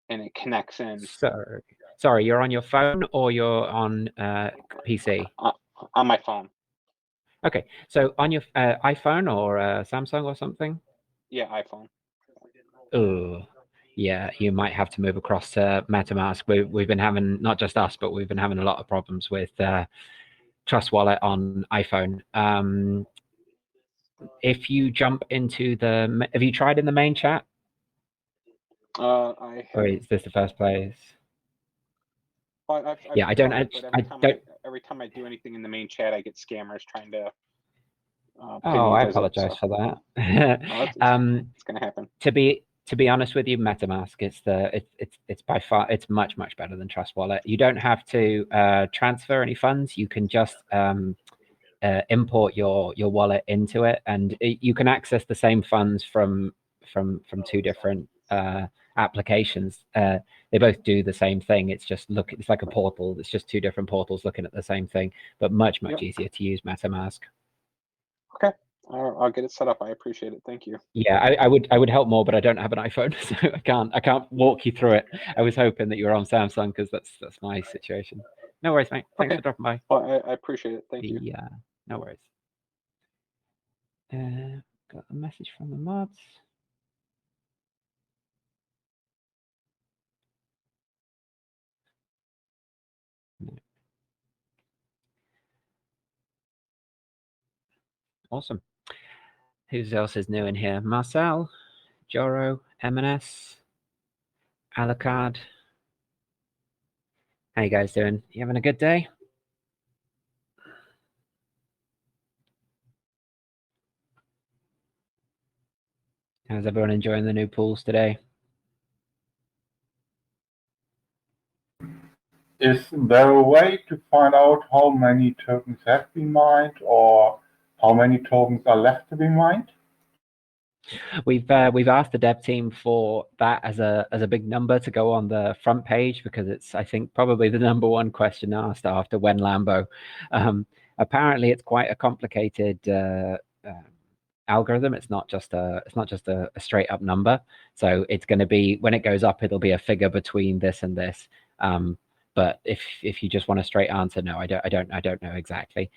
and it connects in. Sorry, you're on your phone or you're on PC? On my phone. Okay, so on your iPhone or Samsung or something? Yeah, iPhone. Oh, yeah, you might have to move across to MetaMask. We've been having, not just us, but we've been having a lot of problems with Trust Wallet on iPhone. If you jump into have you tried in the main chat? I have. Or is this the first place? I've yeah, I don't. Every time I do anything in the main chat, I get scammers trying to. I apologize for that. It's gonna happen. To be honest with you, MetaMask it's by far much better than Trust Wallet. You don't have to transfer any funds. You can just import your wallet into it, and you can access the same funds from two different applications. They both do the same thing. It's just it's like a portal. It's just two different portals looking at the same thing, but much easier to use MetaMask. Okay, I'll get it set up. I appreciate it. Thank you. Yeah, I would help more, but I don't have an iPhone, so I can't walk you through it. I was hoping that you were on Samsung, because that's my situation. No worries, mate. Thanks for dropping by. Well, I appreciate it. Thank you. Yeah, no worries. Got a message from the mods. No. Awesome. Who else is new in here? Marcel, Joro, M&S, Alucard. How you guys doing? You having a good day? How's everyone enjoying the new pools today? Is there a way to find out how many tokens have been mined, or how many tokens are left to be mined? We've asked the dev team for that as a big number to go on the front page, because it's, I think, probably the #1 question asked after when Lambo. Apparently, it's quite a complicated algorithm. It's not just a straight up number. So it's going to be, when it goes up, it'll be a figure between this and this. But if you just want a straight answer, no, I don't know exactly.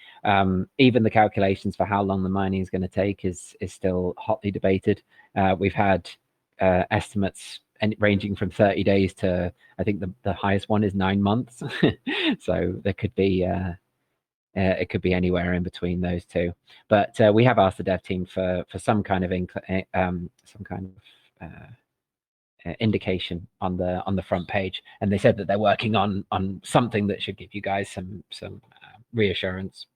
Even the calculations for how long the mining is going to take is still hotly debated. We've had estimates ranging from 30 days to, I think the highest one is 9 months. So there could be it could be anywhere in between those two. But we have asked the dev team for some kind of indication on the front page, and they said that they're working on something that should give you guys some reassurance.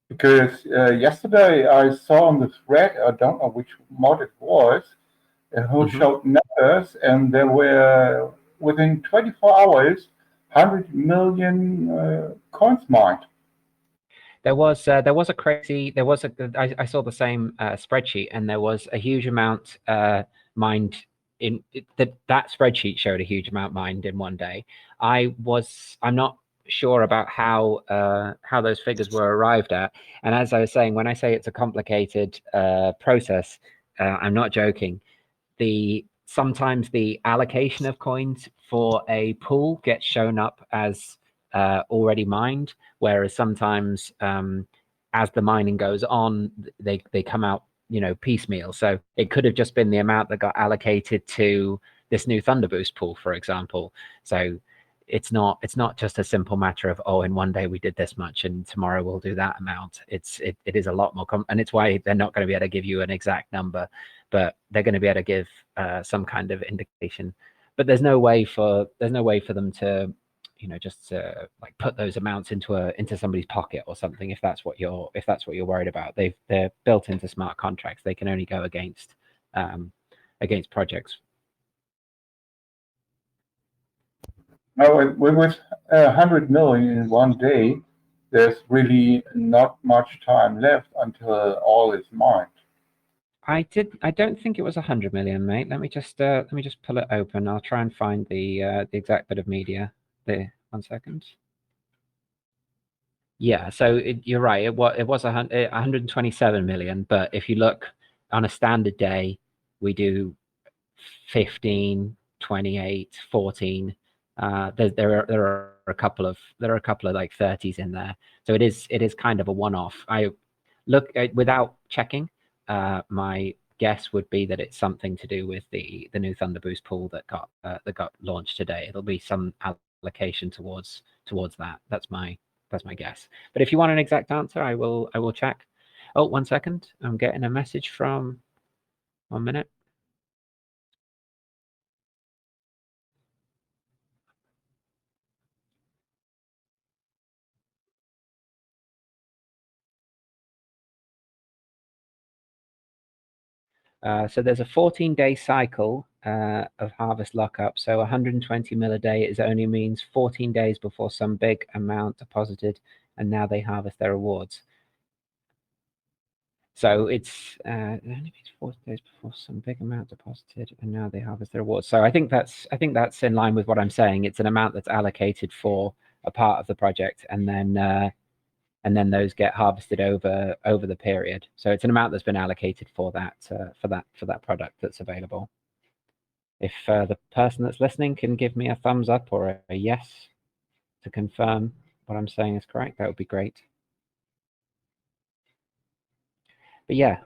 Because yesterday I saw on the thread, I don't know which mod it was, who showed numbers, and there were, within 24 hours, 100 million coins mined. There was a crazy. I saw the same spreadsheet, and there was a huge amount mined in that spreadsheet showed a huge amount mined in one day. I'm not sure about how those figures were arrived at. And as I was saying, when I say it's a complicated process, I'm not joking. Sometimes the allocation of coins for a pool gets shown up as already mined, whereas sometimes as the mining goes on, they come out piecemeal. So it could have just been the amount that got allocated to this new Thunder Boost pool, for example. So it's not just a simple matter of, oh, in one day we did this much and tomorrow we'll do that amount. It is a lot more and it's why they're not going to be able to give you an exact number, but they're going to be able to give some kind of indication. But there's no way for them to just like put those amounts into somebody's pocket or something, if that's what you're worried about. They're built into smart contracts. They can only go against projects. No, with 100 million in one day, there's really not much time left until all is mined. I don't think it was 100 million, mate. Let me just pull it open. I'll try and find the exact bit of media there. 1 second. Yeah, so you're right. It was 127 million, but if you look on a standard day, we do 15, 28, 14. There are a couple of like 30s in there. So it is kind of a one-off. I look without checking. My guess would be that it's something to do with the new Thunder Boost pool that got launched today. It'll be some allocation towards that. That's my guess. But if you want an exact answer, I will check. Oh, 1 second. I'm getting a message from 1 minute. So there's a 14-day cycle of harvest lockup. So 120 mil a day is only means 14 days before some big amount deposited, and now they harvest their rewards. So it's it only means 14 days before some big amount deposited, and now they harvest their rewards. So I think that's in line with what I'm saying. It's an amount that's allocated for a part of the project, and then those get harvested over the period. So it's an amount that's been allocated for that product that's available. If the person that's listening can give me a thumbs up or a yes to confirm what I'm saying is correct, that would be great. But yeah,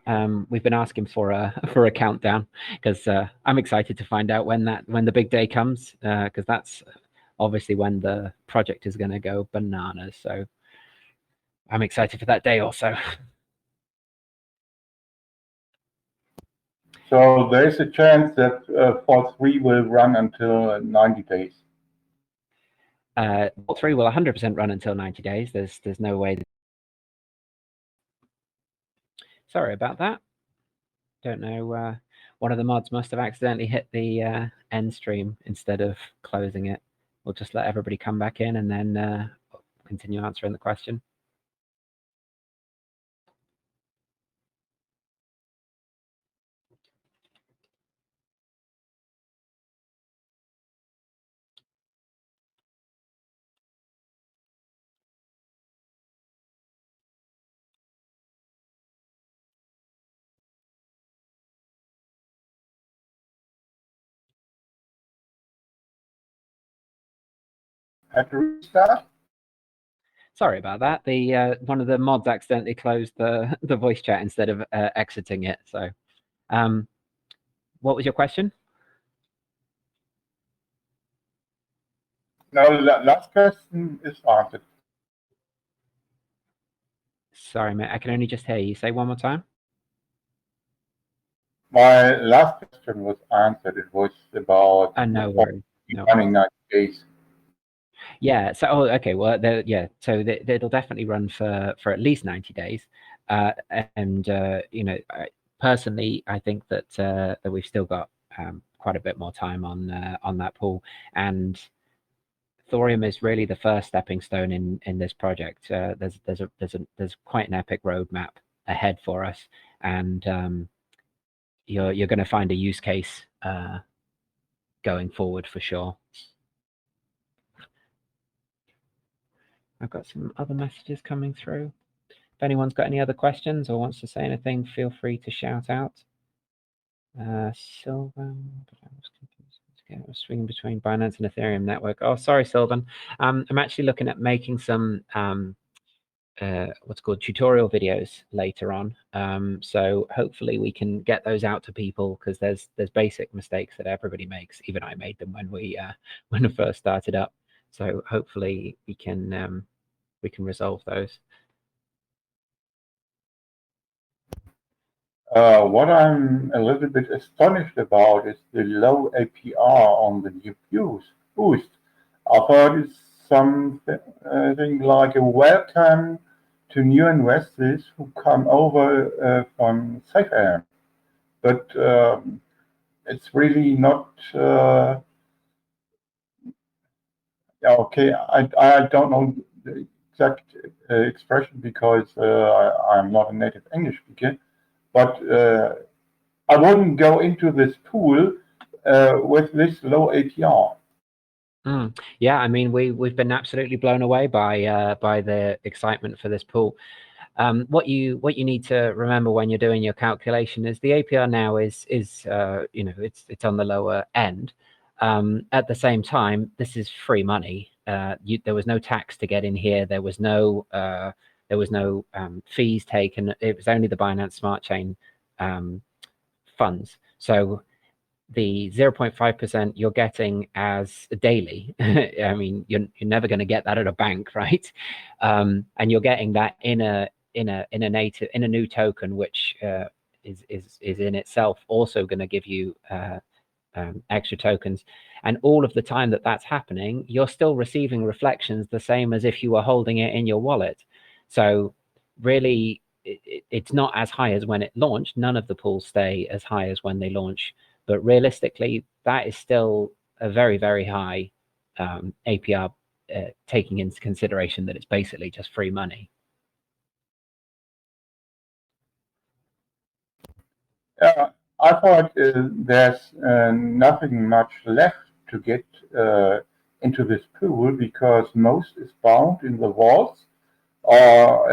we've been asking for a countdown because I'm excited to find out when the big day comes, because that's obviously when the project is going to go bananas. So I'm excited for that day also. So there's a chance that Vault 3 will run until 90 days. Vault 3 will 100% run until 90 days. There's no way. Sorry about that. Don't know. One of the mods must have accidentally hit the end stream instead of closing it. We'll just let everybody come back in and then continue answering the question. Had to restart? Sorry about that. The one of the mods accidentally closed the voice chat instead of exiting it. So, what was your question? No, last question is answered. Sorry, mate. I can only just hear you. Say one more time. My last question was answered. It was about No worries. No running 90 days. Yeah. So, okay. Well, yeah. So it'll definitely run for at least 90 days. And you know, personally, I think that we've still got quite a bit more time on that pool, and Thoreum is really the first stepping stone in this project. There's quite an epic roadmap ahead for us, and you're going to find a use case going forward for sure. I've got some other messages coming through. If anyone's got any other questions or wants to say anything, feel free to shout out. Sylvan, but I was confused. I was swinging between Binance and Ethereum network. Oh, sorry, Sylvan. I'm actually looking at making some what's called tutorial videos later on. So hopefully we can get those out to people, because there's basic mistakes that everybody makes. Even I made them when we first started up. So hopefully we can resolve those. What I'm a little bit astonished about is the low APR on the new boost. I thought it's something like a welcome to new investors who come over from cypto, but it's really not. Okay, I don't know the exact expression because I'm not a native English speaker, but I wouldn't go into this pool with this low APR. Yeah, I mean, we've been absolutely blown away by the excitement for this pool. What you need to remember when you're doing your calculation is the APR now is you know, it's on the lower end. At the same time, this is free money. There was no tax to get in here. There was no fees taken. It was only the Binance Smart Chain funds. So the 0.5% you're getting as daily. I mean, you're never going to get that at a bank, right? And you're getting that in a new token, which is in itself also going to give you extra tokens. And all of the time that that's happening, you're still receiving reflections the same as if you were holding it in your wallet. So really, it's not as high as when it launched. None of the pools stay as high as when they launch. But realistically, that is still a very, very high APR, taking into consideration that it's basically just free money. I thought there's nothing much left to get into this pool because most is bound in the vaults or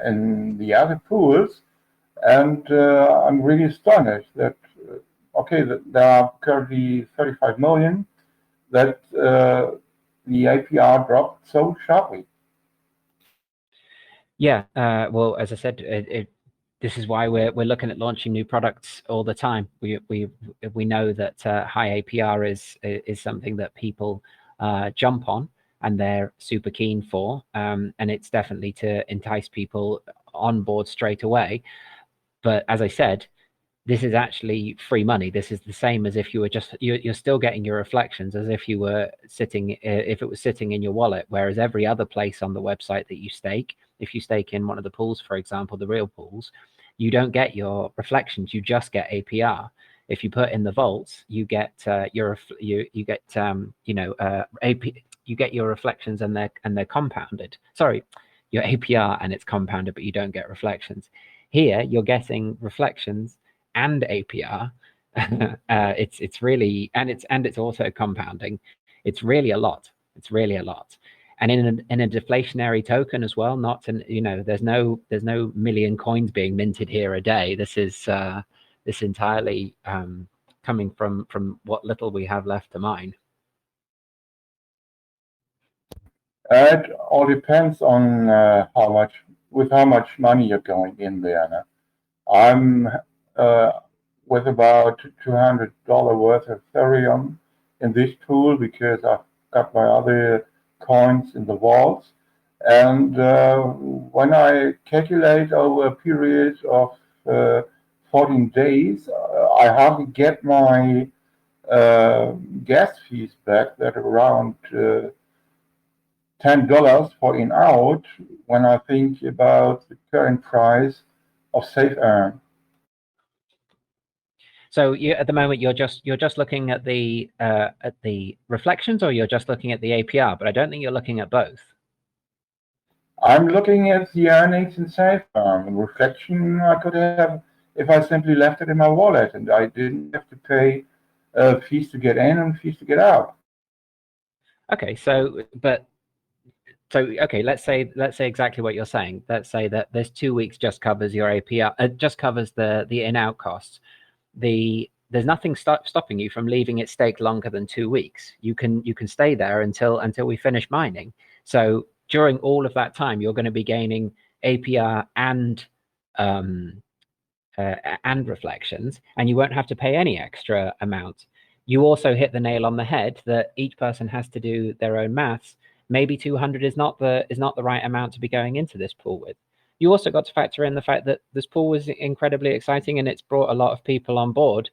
in the other pools. And I'm really astonished that, okay, there are currently 35 million, that the APR dropped so sharply. Yeah, well, as I said, this is why we're looking at launching new products all the time. We know that high APR is something that people jump on and they're super keen for, and it's definitely to entice people on board straight away. But as I said, this is actually free money. This is the same as if you were just, you're still getting your reflections as if you were sitting, if it was sitting in your wallet, whereas every other place on the website that you stake, if you stake in one of the pools, for example, the real pools, you don't get your reflections, you just get APR. If you put in the vaults, you get you get you get your reflections and they're compounded. Sorry, your APR and it's compounded, but you don't get reflections. Here, you're getting reflections and APR. It's really, and it's also compounding. It's really a lot. It's really a lot. And in a deflationary token as well, not in, you know, there's no million coins being minted here a day. This is this entirely coming from what little we have left to mine. It all depends on how much money you're going in there. I'm with about $200 worth of Thoreum in this pool because I've got my other coins in the vaults. And when I calculate over a period of 14 days, I hardly get my gas fees back. That around $10 for in out when I think about the current price of safe earn. So you, at the moment, you're just looking at the reflections, or you're just looking at the APR. But I don't think you're looking at both. I'm looking at the earnings in safe earn. Reflection I could have if I simply left it in my wallet and I didn't have to pay fees to get in and fees to get out. Okay, okay, let's say exactly what you're saying. Let's say that there's 2 weeks just covers your APR, just covers the in-out costs. There's nothing stopping you from leaving it staked longer than 2 weeks. You can stay there until we finish mining. So during all of that time, you're going to be gaining APR and reflections, and you won't have to pay any extra amount. You also hit the nail on the head that each person has to do their own maths. Maybe 200 is not the right amount to be going into this pool with. You also got to factor in the fact that this pool was incredibly exciting and it's brought a lot of people on board.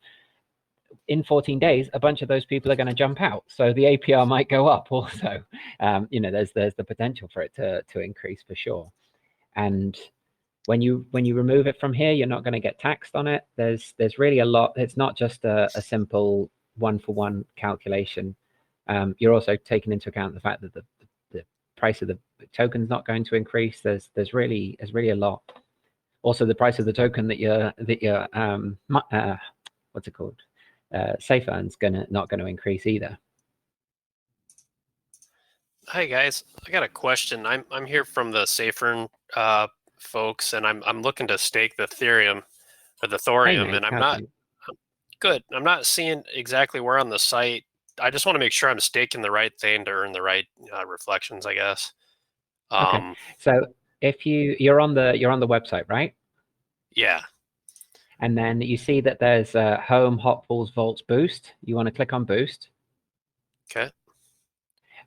In 14 days, a bunch of those people are going to jump out, so the APR might go up also. You know, there's the potential for it to increase for sure. And when you remove it from here, you're not going to get taxed on it. There's really a lot. It's not just a simple one-for-one calculation. You're also taking into account the fact that the price of the token's not going to increase. There's really a lot. Also, the price of the token that you're what's it called? Safe earn's not going to increase either. Hi guys, I got a question. I'm here from the Safer folks, and I'm looking to stake the Thoreum or the Thorium, Hey, and I'm how's not things? good. I'm not seeing exactly where on the site. I just want to make sure I'm staking the right thing to earn the right reflections, I guess. Okay, so if you're on the website, right? Yeah. And then you see that there's Home, Hot Pools, Vaults, Boost. You want to click on Boost. Okay.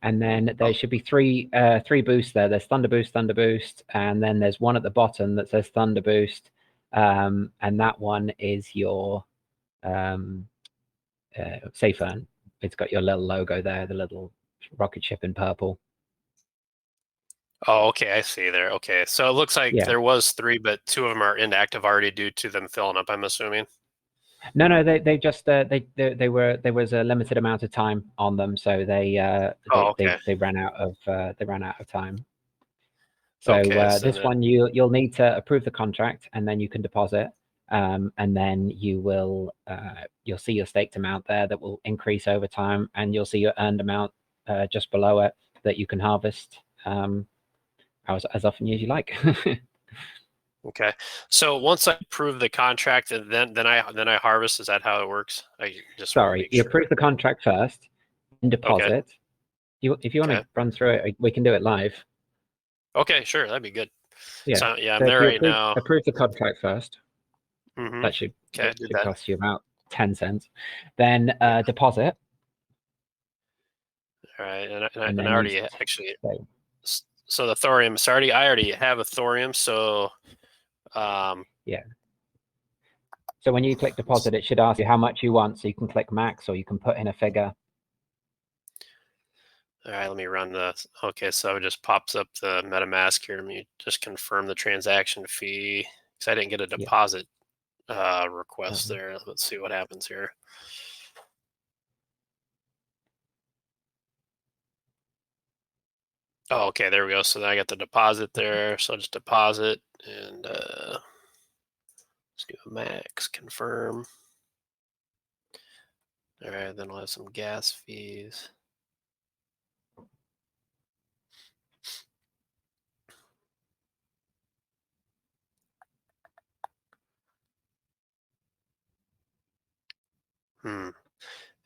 And then there should be three boosts there. There's Thunder Boost, and then there's one at the bottom that says Thunder Boost, and that one is your Safe Earn. It's got your little logo there, the little rocket ship in purple. Oh, okay, I see there. Okay, so it looks like Yeah. there was 3, but 2 of them are inactive already due to them filling up, I'm assuming. No, they just there was a limited amount of time on them, so they ran out of time. So Okay, so this one you'll need to approve the contract, and then you can deposit, and then you'll see your staked amount there that will increase over time, and you'll see your earned amount just below it that you can harvest as often as you like. Okay, so once I approve the contract, and then I harvest. Is that how it works? I just Sorry, you approve the contract first, and deposit. Okay. If you want to run through it, we can do it live. Okay, sure, that'd be good. Yeah, so yeah, I'm so there right now. Approve the contract first. Mm-hmm. That should do that. cost you about 10 cents. Then deposit. All right, and I already actually. Say. So the Thorium, I already have a Thorium, so yeah. So when you click deposit, it should ask you how much you want. So you can click max, or you can put in a figure. All right, let me run the. Okay, so it just pops up the MetaMask here. Let me just confirm the transaction fee because I didn't get a deposit request there. Let's see what happens here. Oh, okay, there we go. So then I got the deposit there. So I'll just deposit and let's do a max confirm. All right, then I'll have some gas fees.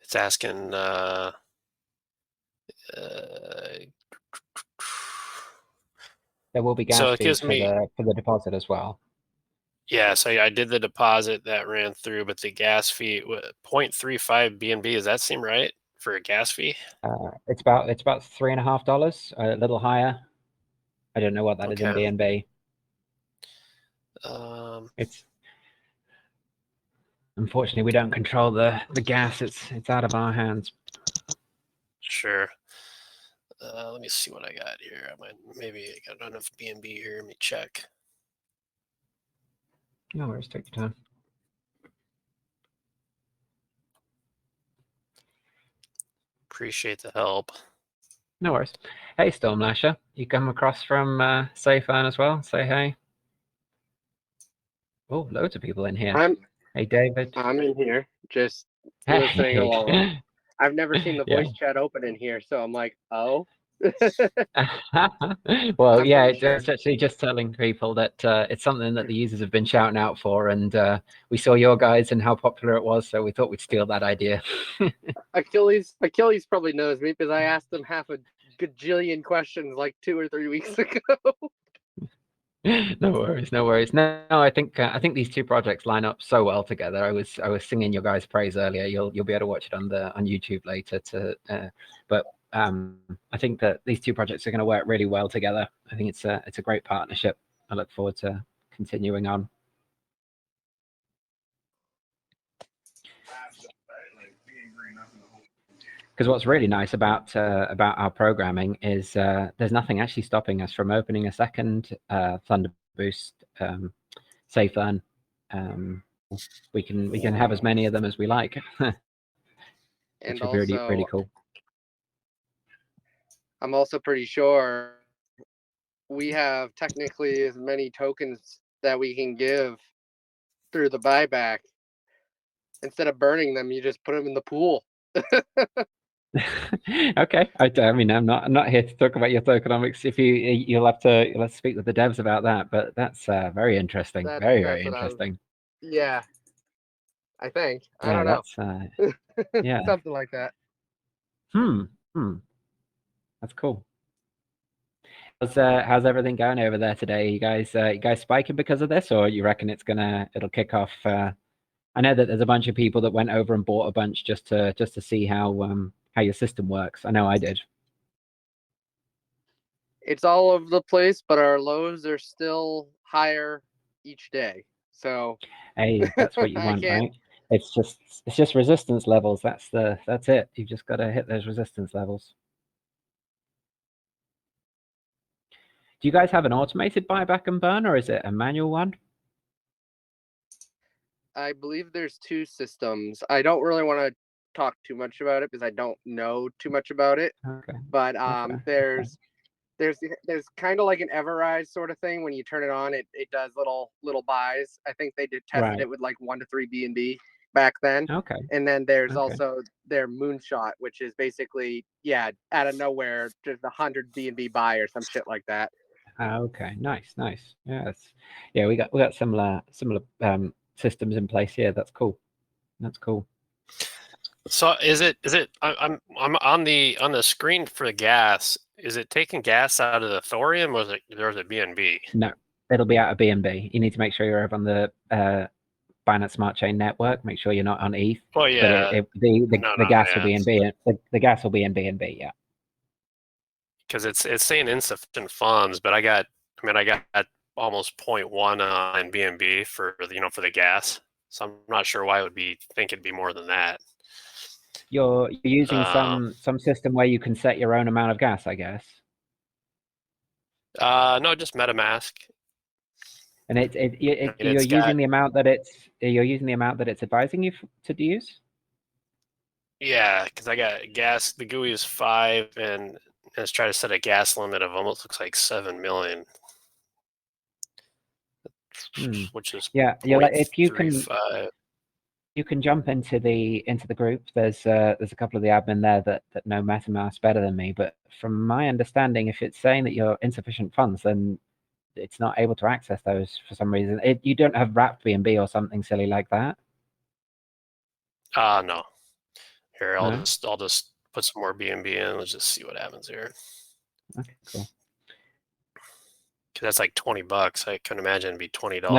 It's asking there will be gas fees for the deposit as well. Yeah, so I did the deposit that ran through, but the gas fee 0.35 BNB. Does that seem right for a gas fee? It's about $3.50, a little higher. I don't know what that is in BNB. It's unfortunately we don't control the gas. It's out of our hands. Sure. Let me see what I got here. Maybe I got enough BNB here. Let me check. No worries, take your time. Appreciate the help. No worries. Hey, Stormlasher, you come across from Safe Earn as well? Say hey. Oh, loads of people in here. Hey, David. I'm in here, just listening along. I've never seen the voice chat open in here, so I'm like, oh. Well, yeah, it's actually just telling people that it's something that the users have been shouting out for, and we saw your guys and how popular it was, so we thought we'd steal that idea. Achilles probably knows me because I asked him half a gajillion questions like 2 or 3 weeks ago. No worries. No, I think these two projects line up so well together. I was singing your guys' praise earlier. You'll be able to watch it on YouTube later. But I think that these two projects are going to work really well together. I think it's a great partnership. I look forward to continuing on. Because what's really nice about our programming is there's nothing actually stopping us from opening a second Thunder Boost Safe Earn. We can have as many of them as we like, which is really cool. I'm also pretty sure we have technically as many tokens that we can give through the buyback. Instead of burning them, you just put them in the pool. Okay. I mean, I'm not here to talk about your tokenomics. If you'll have to speak with the devs about that. But that's very interesting. Very interesting. Yeah, I think. I Yeah, don't know. that's yeah. Something like that. That's cool. How's everything going over there today? You guys spiking because of this, or you reckon it'll kick off? I know that there's a bunch of people that went over and bought a bunch just to see how your system works. I know I did. It's all over the place, but our lows are still higher each day. So hey, that's what you want, right? It's just resistance levels. That's it. You've just got to hit those resistance levels. Do you guys have an automated buyback and burn, or is it a manual one? I believe there's two systems. I don't really want to talk too much about it because I don't know too much about it. Okay. But there's kind of like an Everrise sort of thing. When you turn it on, it does little buys. I think they tested it with like 1 to 3 BNB back then. Okay. And then there's also their Moonshot, which is basically out of nowhere just 100 BNB buy or some shit like that. Okay, nice. Yeah, we got similar systems in place here. That's cool. So is it? I'm on the screen for the gas. Is it taking gas out of the Thoreum, or is it BNB? No, it'll be out of BNB. You need to make sure you're over on the Binance Smart Chain network. Make sure you're not on ETH. Well, yeah. But the gas will be in B. The gas will be in BNB. Yeah. Because it's saying insufficient funds, but I got almost 0.1 in BNB for the gas. So I'm not sure why it'd be more than that. You're using some system where you can set your own amount of gas, I guess. No, just MetaMask. And you're using the amount that it's advising you to use. Yeah, because I got gas. The GUI is 5, and it's trying to set a gas limit of almost looks like 7 million. Which is if you can jump into the group. There's a couple of the admin there that know MetaMask better than me. But from my understanding, if it's saying that you're insufficient funds, then it's not able to access those for some reason. You don't have wrapped BNB or something silly like that. No. Here, I'll just put some more BNB in. Let's just see what happens here. Okay, cool. Because that's like $20. I couldn't imagine it'd be $20. No.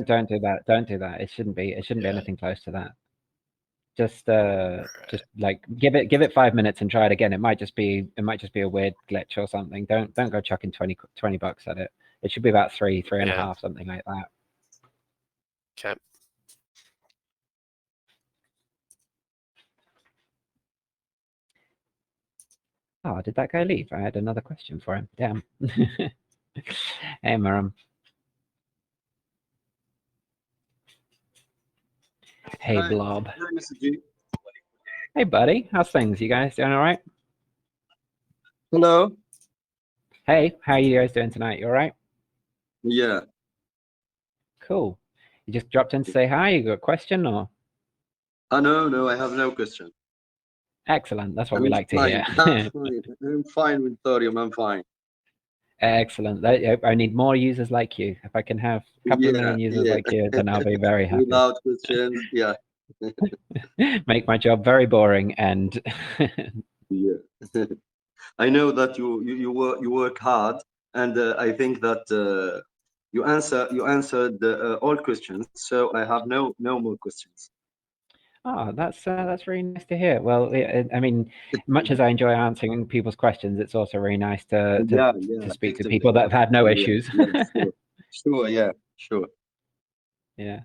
Don't do that. Don't do that. It shouldn't be anything close to that. Just like give it 5 minutes and try it again. It might just be a weird glitch or something. Don't go chucking $20 at it. It should be about three and a half, something like that. Okay. Oh, did that guy leave? I had another question for him. Damn. Hey, Maram. Hey, Hi. Blob. Hi, Mr. G. Hey, buddy. How's things? You guys doing all right? Hello. Hey, how are you guys doing tonight? You all right? Yeah. Cool. You just dropped in to say hi. You got a question or? No, I have no question. Excellent. That's what we like to hear. I'm fine with Thoreum. I'm fine. Excellent. I need more users like you. If I can have a couple of million users like you, then I'll be very happy. Without questions, yeah. Make my job very boring and. Yeah. I know that you work hard, and I think that you answered all questions. So I have no more questions. Oh, that's really nice to hear. Well, I mean, much as I enjoy answering people's questions, it's also really nice to speak to people that have had no issues. Sure, yeah, sure. Yeah,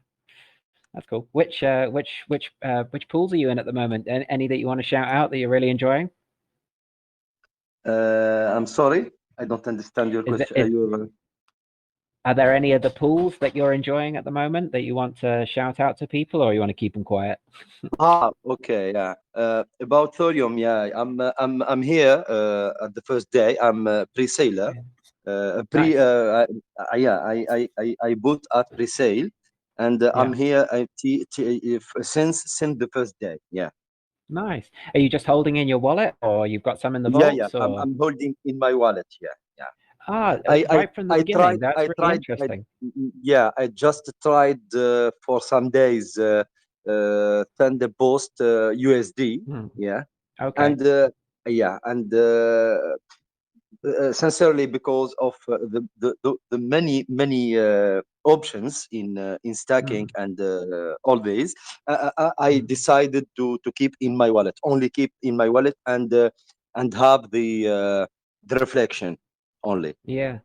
that's cool. Which pools are you in at the moment? Any that you want to shout out that you're really enjoying? I'm sorry, I don't understand your question. Are there any other pools that you're enjoying at the moment that you want to shout out to people, or you want to keep them quiet? Okay, yeah. About Thoreum, yeah, I'm here at the first day. I'm a pre-saler. I bought at pre-sale, and I'm here since the first day. Yeah. Nice. Are you just holding in your wallet, or you've got some in the Yeah, yeah. vaults, or? I'm holding in my wallet. Yeah, yeah. Right from the beginning. That's really interesting. Yeah, I just tried for some days Thunderbolt USD. Yeah. Okay. And yeah, and sincerely, because of the many options in stacking and all these, I decided to keep in my wallet, only keep in my wallet, and have the reflection only. Yeah.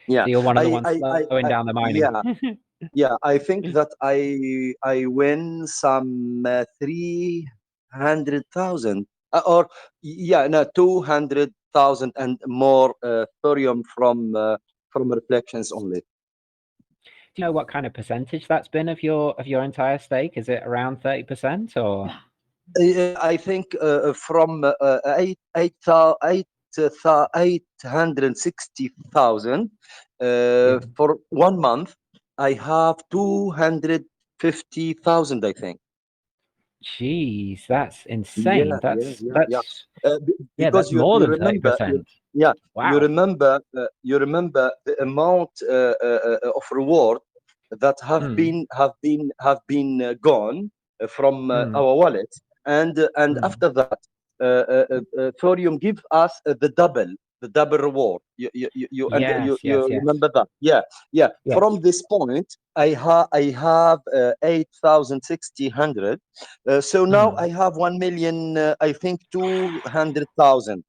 Yeah. So you're one of the ones slowing down the mining. Yeah. Yeah, I think that I win some 300,000 or yeah, no, 200,000 and more Thoreum from reflections only. Do you know what kind of percentage that's been of your entire stake? Is it around 30% or? I think from 860,000 for 1 month. I have 250,000, I think. Jeez, that's insane. That's Because that's more you than remember, 30%. Wow. You remember the amount of reward that have been gone from our wallet, and after that, Thorium give us the double reward. You remember that? Yeah. From this point, I have 8,600. So now I have 1,000,000. I think 200,000.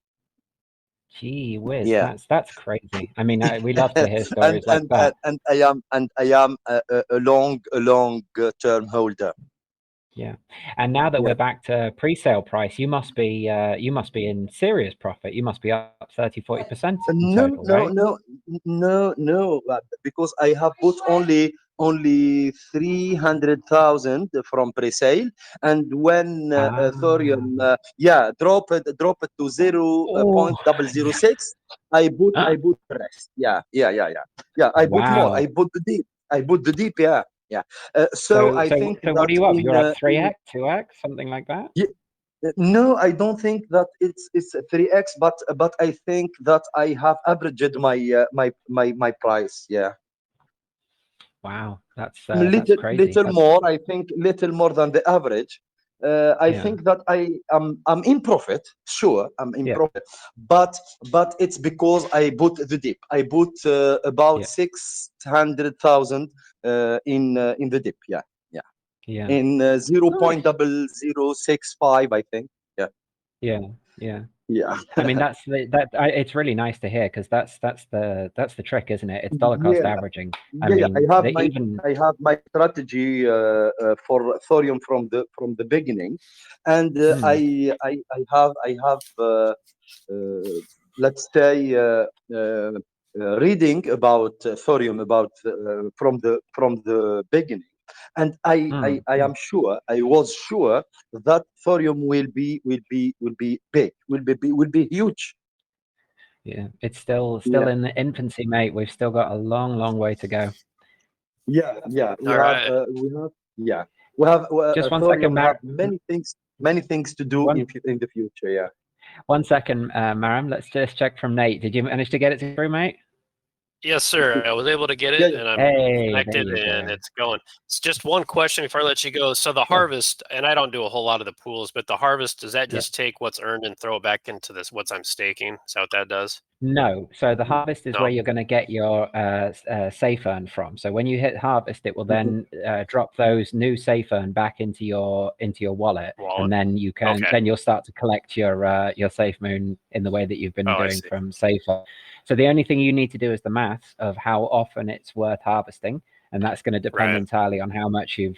Gee whiz, that's crazy. I mean, we love to hear stories and like that. and I am a long term holder. Yeah, and now that we're back to pre-sale price, you must be in serious profit. You must be up 30-40% in total, right? No, because I have put only 300,000 from pre-sale, and when Thorium drop it to 0.006, I put the rest. Yeah. I put more. I put the deep. Yeah. So I think so that what are you up? You're up 3x, 2x, something like that? Yeah, no, I don't think that it's 3x, but I think that I have averaged my price. Yeah. Wow, that's Little crazy. more. I think little more than the average. I think that I'm in profit. Sure, I'm in profit, but it's because I put the dip. I put about 600,000 in the dip. Yeah. In 0.0065, I think. Yeah. I mean, it's really nice to hear, because that's the trick, isn't it? It's dollar cost averaging. I mean, I have my strategy for Thorium from the beginning, and I have let's say reading about Thorium from the beginning. And I am sure, I was sure that Thorium will be big, will be huge. Yeah, it's still in the infancy, mate. We've still got a long way to go. We have just one Thorium second, have many things to do in the future. Yeah. 1 second, Maram. Let's just check from Nate. Did you manage to get it through, mate? Yes, sir. I was able to get it, and I'm connected, and it's going. It's just one question before I let you go. So the harvest, and I don't do a whole lot of the pools, but the harvest, does that just take what's earned and throw it back into this, what I'm staking? Is that what that does? No. So the harvest is where you're going to get your safe earn from. So when you hit harvest, it will then drop those new safe earn back into your wallet, and then you can then you'll start to collect your safe moon in the way that you've been doing from safe earn. So the only thing you need to do is the maths of how often it's worth harvesting, and that's going to depend entirely on how much you've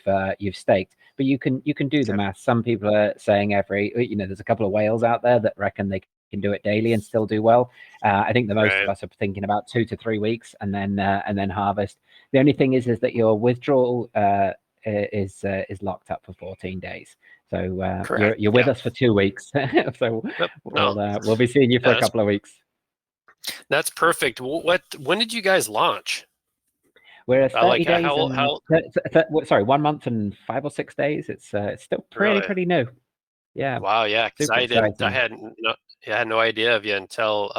staked. But you can do the math. Some people are saying there's a couple of whales out there that reckon they can do it daily and still do well. I think the most of us are thinking about 2 to 3 weeks, and then harvest. The only thing is that your withdrawal is locked up for 14 days. So you're with us for 2 weeks. So we'll be seeing you for a couple of weeks. That's perfect. When did you guys launch? We're 30 days. Sorry, 1 month and 5 or 6 days. It's still pretty new. Yeah. Wow. Yeah. Because I exciting. had no idea of you until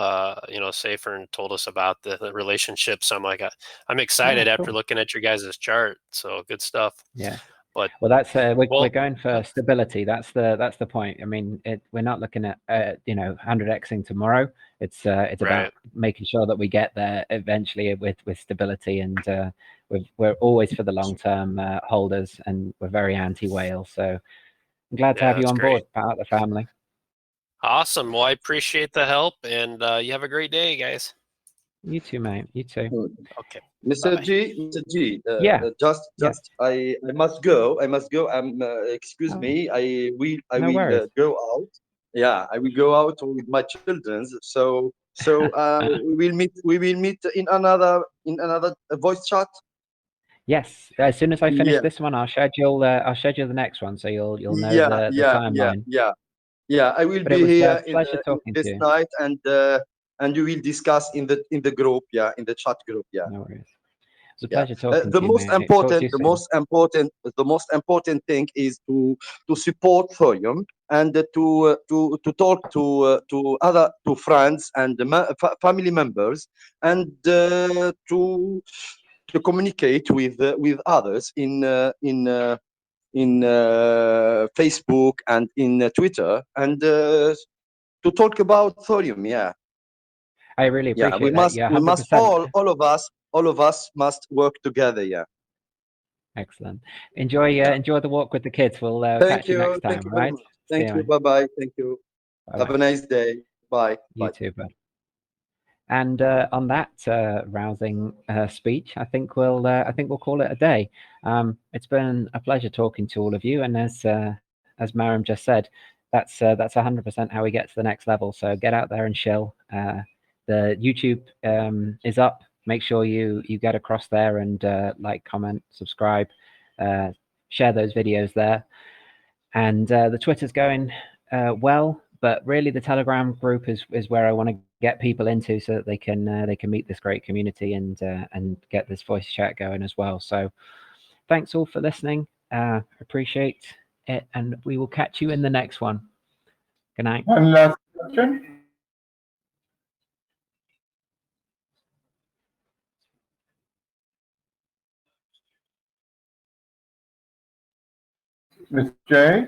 Safer told us about the relationship. So I'm like, I'm excited after looking at your guys' chart. So good stuff. Yeah. But well, that's we're going for stability. That's the point. I mean, we're not looking at 100xing tomorrow. It's about making sure that we get there eventually with stability, and we're always for the long term holders, and we're very anti whale. So I'm glad to have you on board, part of the family. Awesome. Well, I appreciate the help, and you have a great day, guys. You too, mate. You too. Okay. Mr. Bye-bye. Mr. G, just I must go. Excuse me. I will go out. Yeah, I will go out with my children. So we will meet in another voice chat. Yes, as soon as I finish this one, I'll schedule the next one, so you'll know the timeline. Yeah. I will be here pleasure talking this to you. night, and you will discuss in the group. Yeah, in the chat group. Yeah. No worries. It's a pleasure talking the to you, most mate. important, the most important thing is to support Thoreum, and to talk to friends and family members, and to communicate with others in Facebook and in Twitter, and to talk about Thoreum. Yeah. I really appreciate that. We must 100%. all of us must work together. Yeah. Excellent. Enjoy the walk with the kids. We'll catch you next time. Thank you All right. very much. Thank you. Bye. Thank you. Bye-bye. Have a nice day. Bye. You too, bud. And on that rousing speech, I think we'll call it a day. It's been a pleasure talking to all of you, and as Mariam just said, that's 100% how we get to the next level. So get out there and chill. The YouTube is up. Make sure you get across there and like, comment, subscribe, share those videos there. And the Twitter's going well, but really the Telegram group is where I want to get people into, so that they can meet this great community and get this voice chat going as well. So thanks all for listening. Appreciate it, and we will catch you in the next one. Good night. One last question. Ms. J?